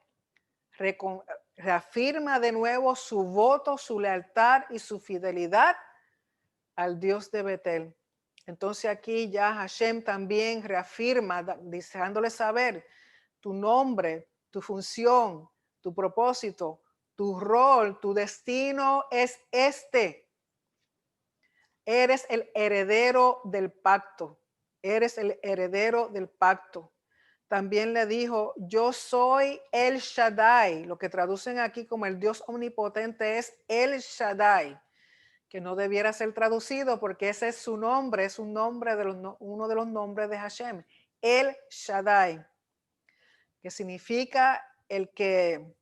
reafirma de nuevo su voto, su lealtad y su fidelidad al Dios de Betel. Entonces aquí ya Hashem también reafirma, dejándole saber tu nombre, tu función, tu propósito, tu rol, tu destino es este. Eres el heredero del pacto. Eres el heredero del pacto. También le dijo, yo soy el Shaddai. Lo que traducen aquí como el Dios omnipotente es el Shaddai, que no debiera ser traducido porque ese es su nombre, es un nombre de uno de los nombres de Hashem, el Shaddai, que significa el que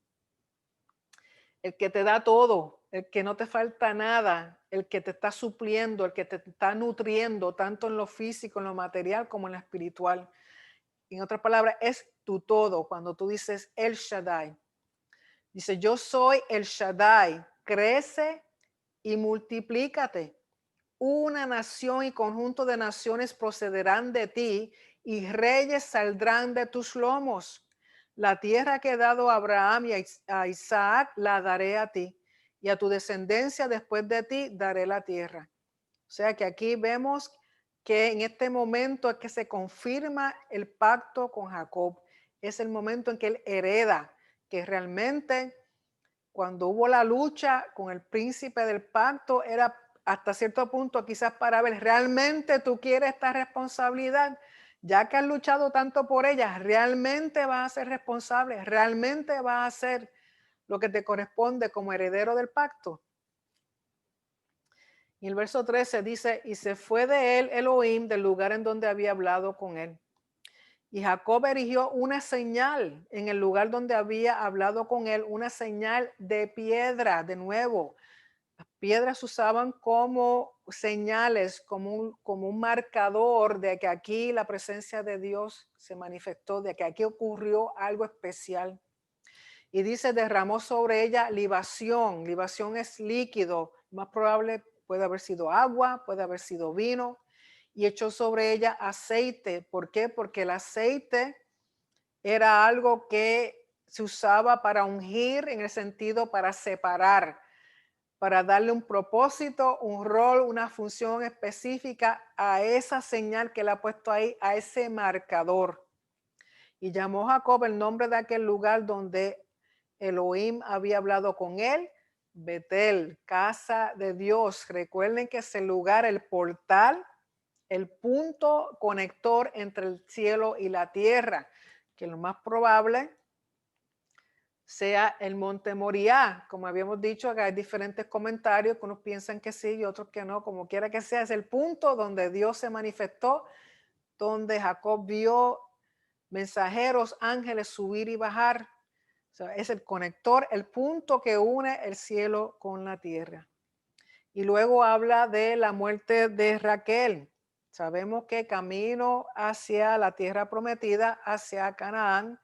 te da todo, el que no te falta nada, el que te está supliendo, el que te está nutriendo, tanto en lo físico, en lo material, como en lo espiritual. En otras palabras, es tu todo. Cuando tú dices el Shaddai, dice, yo soy el Shaddai, crece y multiplícate. Una nación y conjunto de naciones procederán de ti y reyes saldrán de tus lomos. La tierra que he dado a Abraham y a Isaac la daré a ti, y a tu descendencia después de ti daré la tierra. O sea que aquí vemos que en este momento es que se confirma el pacto con Jacob. Es el momento en que él hereda, que realmente cuando hubo la lucha con el príncipe del pacto era hasta cierto punto quizás para ver, ¿realmente tú quieres esta responsabilidad? Ya que has luchado tanto por ella, ¿realmente vas a ser responsable? ¿Realmente vas a hacer lo que te corresponde como heredero del pacto? Y el verso 13 dice, y se fue de él Elohim del lugar en donde había hablado con él. Y Jacob erigió una señal en el lugar donde había hablado con él, una señal de piedra. De nuevo, las piedras se usaban como señales, como un marcador de que aquí la presencia de Dios se manifestó, de que aquí ocurrió algo especial. Y dice, derramó sobre ella libación. Libación es líquido, más probable puede haber sido agua, puede haber sido vino. Y echó sobre ella aceite. ¿Por qué? Porque el aceite era algo que se usaba para ungir, en el sentido para separar, para darle un propósito, un rol, una función específica a esa señal que le ha puesto ahí, a ese marcador. Y llamó Jacob el nombre de aquel lugar donde Elohim había hablado con él, Betel, casa de Dios. Recuerden que es el lugar, el portal, el punto conector entre el cielo y la tierra, que lo más probable sea el monte Moriah. Como habíamos dicho, acá hay diferentes comentarios, que unos piensan que sí y otros que no. Como quiera que sea, es el punto donde Dios se manifestó, donde Jacob vio mensajeros, ángeles subir y bajar. O sea, es el conector, el punto que une el cielo con la tierra. Y luego habla de la muerte de Raquel. Sabemos que camino hacia la tierra prometida, hacia Canaán,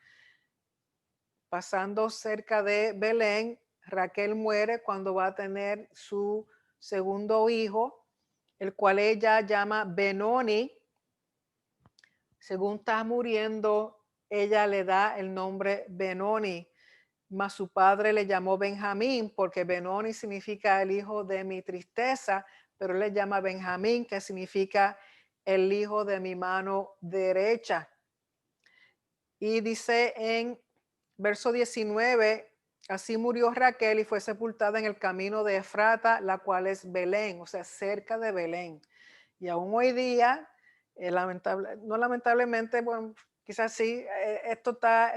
pasando cerca de Belén, Raquel muere cuando va a tener su segundo hijo, el cual ella llama Benoni. Según está muriendo, ella le da el nombre Benoni, mas su padre le llamó Benjamín, porque Benoni significa el hijo de mi tristeza, pero él le llama Benjamín, que significa el hijo de mi mano derecha. Y dice en verso 19, así murió Raquel y fue sepultada en el camino de Efrata, la cual es Belén, o sea, cerca de Belén. Y aún hoy día, no lamentablemente, bueno, quizás sí, esto está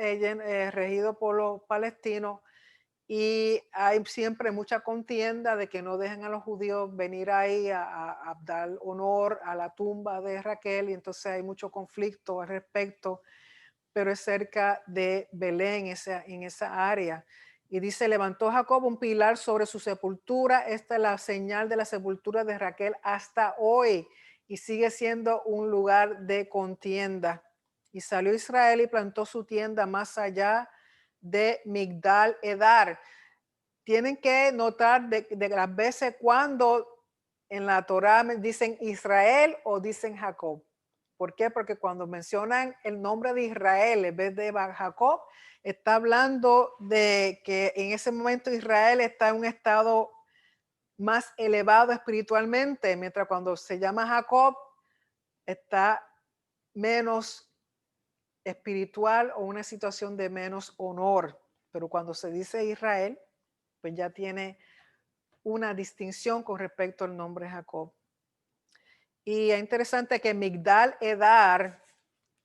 regido por los palestinos y hay siempre mucha contienda de que no dejen a los judíos venir ahí a dar honor a la tumba de Raquel y entonces hay mucho conflicto al respecto, pero es cerca de Belén, en esa área. Y dice, levantó Jacob un pilar sobre su sepultura. Esta es la señal de la sepultura de Raquel hasta hoy y sigue siendo un lugar de contienda. Y salió Israel y plantó su tienda más allá de Migdal Edar. Tienen que notar de las veces cuando en la Torá dicen Israel o dicen Jacob. ¿Por qué? Porque cuando mencionan el nombre de Israel en vez de Jacob, está hablando de que en ese momento Israel está en un estado más elevado espiritualmente, mientras cuando se llama Jacob está menos espiritual o una situación de menos honor. Pero cuando se dice Israel, pues ya tiene una distinción con respecto al nombre Jacob. Y es interesante que Migdal Edar,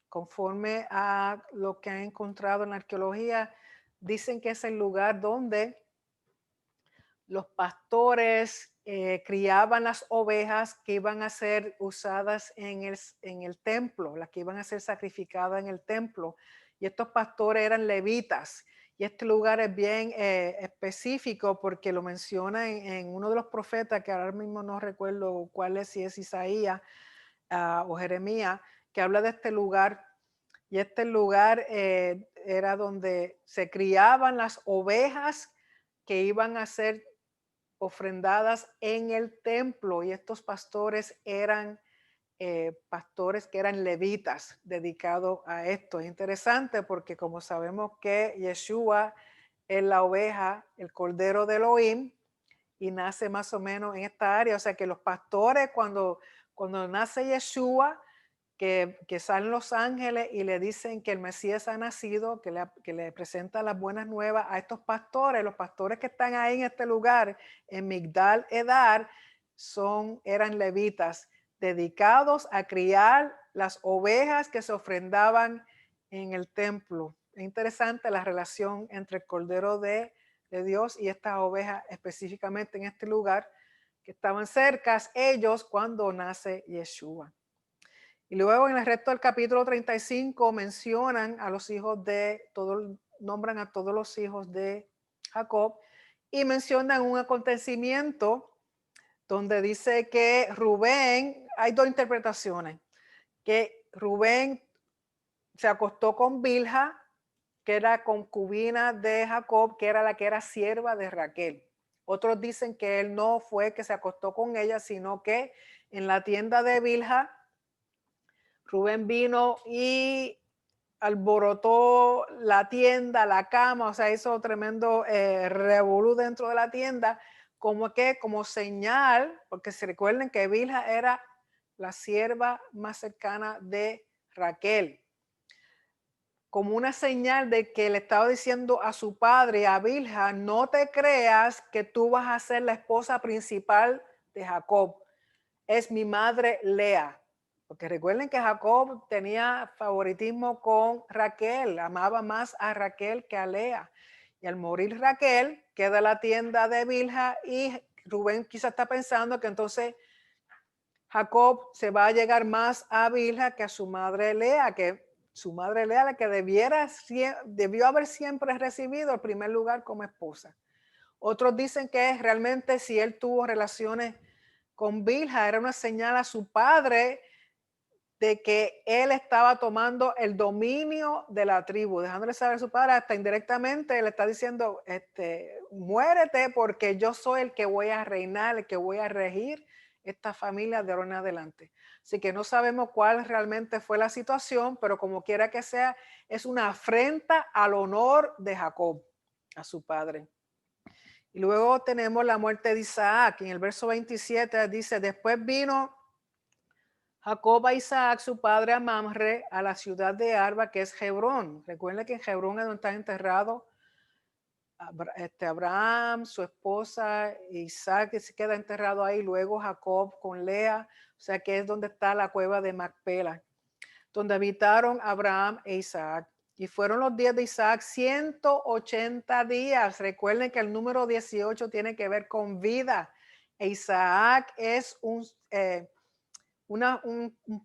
conforme a lo que han encontrado en la arqueología, dicen que es el lugar donde los pastores criaban las ovejas que iban a ser usadas en el templo, las que iban a ser sacrificadas en el templo. Y estos pastores eran levitas. Y este lugar es bien específico porque lo menciona en uno de los profetas, que ahora mismo no recuerdo cuál es, si es Isaías o Jeremías, que habla de este lugar. Y este lugar era donde se criaban las ovejas que iban a ser ofrendadas en el templo. Y estos pastores eran pastores que eran levitas dedicados a esto. Es interesante porque como sabemos que Yeshua es la oveja, el cordero de Elohim, y nace más o menos en esta área. O sea que los pastores cuando nace Yeshua, que salen los ángeles y le dicen que el Mesías ha nacido, que le presenta las buenas nuevas a estos pastores, los pastores que están ahí en este lugar, en Migdal Edar, eran levitas dedicados a criar las ovejas que se ofrendaban en el templo. Es interesante la relación entre el Cordero de Dios y estas ovejas específicamente en este lugar que estaban cercas ellos cuando nace Yeshua. Y luego en el resto del capítulo 35 mencionan a los hijos nombran a todos los hijos de Jacob y mencionan un acontecimiento donde dice que Rubén, hay dos interpretaciones, que Rubén se acostó con Bilha, que era concubina de Jacob, que era la que era sierva de Raquel. Otros dicen que él no fue que se acostó con ella, sino que en la tienda de Bilha, Rubén vino y alborotó la tienda, la cama, o sea, hizo tremendo revolú dentro de la tienda, como señal, porque se recuerden que Bilha era la sierva más cercana de Raquel, como una señal de que le estaba diciendo a su padre, a Bilha, no te creas que tú vas a ser la esposa principal de Jacob, es mi madre Lea. Porque recuerden que Jacob tenía favoritismo con Raquel, amaba más a Raquel que a Lea. Y al morir Raquel, queda la tienda de Bilha y Rubén quizá está pensando que entonces Jacob se va a llegar más a Bilha que a su madre Lea, que su madre Lea la que debió haber siempre recibido el primer lugar como esposa. Otros dicen que realmente si él tuvo relaciones con Bilha era una señal a su padre de que él estaba tomando el dominio de la tribu, dejándole saber a su padre, hasta indirectamente le está diciendo, muérete porque yo soy el que voy a reinar, el que voy a regir esta familia de ahora en adelante. Así que no sabemos cuál realmente fue la situación, pero como quiera que sea, es una afrenta al honor de Jacob, a su padre. Y luego tenemos la muerte de Isaac. En el verso 27 dice, después vino Jacob a Isaac, su padre, a Mamre, a la ciudad de Arba, que es Hebrón. Recuerden que en Hebrón es donde está enterrado Abraham, su esposa, Isaac, que se queda enterrado ahí, luego Jacob con Lea, o sea que es donde está la cueva de Macpela, donde habitaron Abraham e Isaac. Y fueron los días de Isaac 180 días. Recuerden que el número 18 tiene que ver con vida. E Isaac es un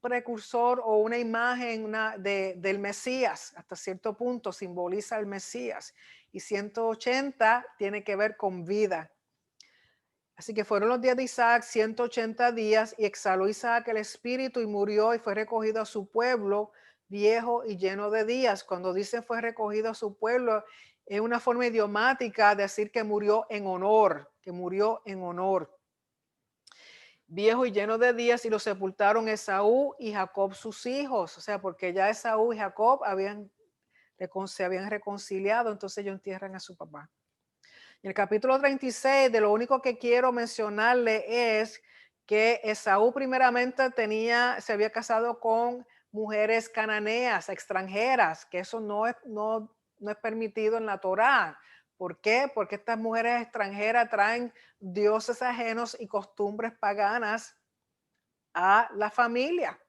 precursor o una imagen del Mesías. Hasta cierto punto simboliza el Mesías. Y 180 tiene que ver con vida. Así que fueron los días de Isaac 180 días y exhaló Isaac el espíritu y murió y fue recogido a su pueblo viejo y lleno de días. Cuando dice fue recogido a su pueblo, es una forma idiomática de decir que murió en honor, que murió en honor. Viejo y lleno de días y lo sepultaron Esaú y Jacob sus hijos. O sea, porque ya Esaú y Jacob se habían reconciliado, entonces ellos entierran a su papá. En el capítulo 36, de lo único que quiero mencionarle es que Esaú primeramente se había casado con mujeres cananeas, extranjeras, que eso no es permitido en la Torá. ¿Por qué? Porque estas mujeres extranjeras traen dioses ajenos y costumbres paganas a la familia.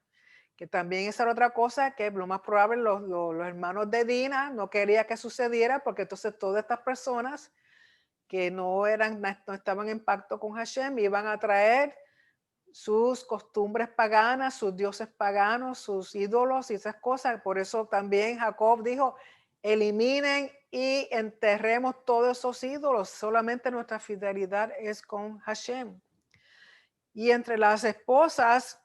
Que también esa era otra cosa que lo más probable los hermanos de Dina no quería que sucediera, porque entonces todas estas personas que no estaban en pacto con Hashem iban a traer sus costumbres paganas, sus dioses paganos, sus ídolos y esas cosas. Por eso también Jacob dijo, eliminen y enterremos todos esos ídolos. Solamente nuestra fidelidad es con Hashem. Y entre las esposas,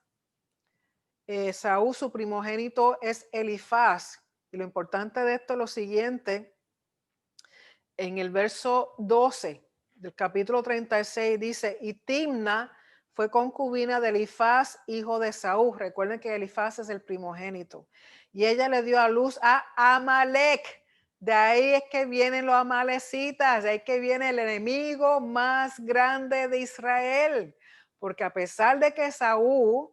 Saúl, su primogénito, es Elifaz. Y lo importante de esto es lo siguiente. En el verso 12 del capítulo 36 dice, y Timna fue concubina de Elifaz, hijo de Saúl. Recuerden que Elifaz es el primogénito. Y ella le dio a luz a Amalek. De ahí es que vienen los amalecitas, de ahí que viene el enemigo más grande de Israel. Porque a pesar de que Saúl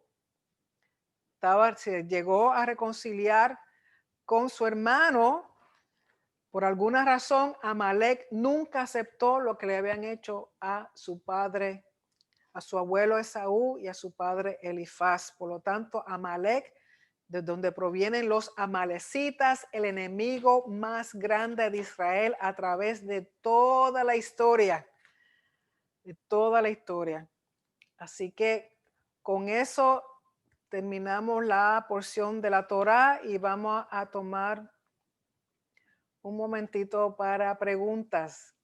se llegó a reconciliar con su hermano, por alguna razón, Amalek nunca aceptó lo que le habían hecho a su padre, a su abuelo Esaú y a su padre Elifaz. Por lo tanto, Amalek, de donde provienen los amalecitas, el enemigo más grande de Israel a través de toda la historia. De toda la historia. Así que con eso terminamos la porción de la Torá y vamos a tomar un momentito para preguntas.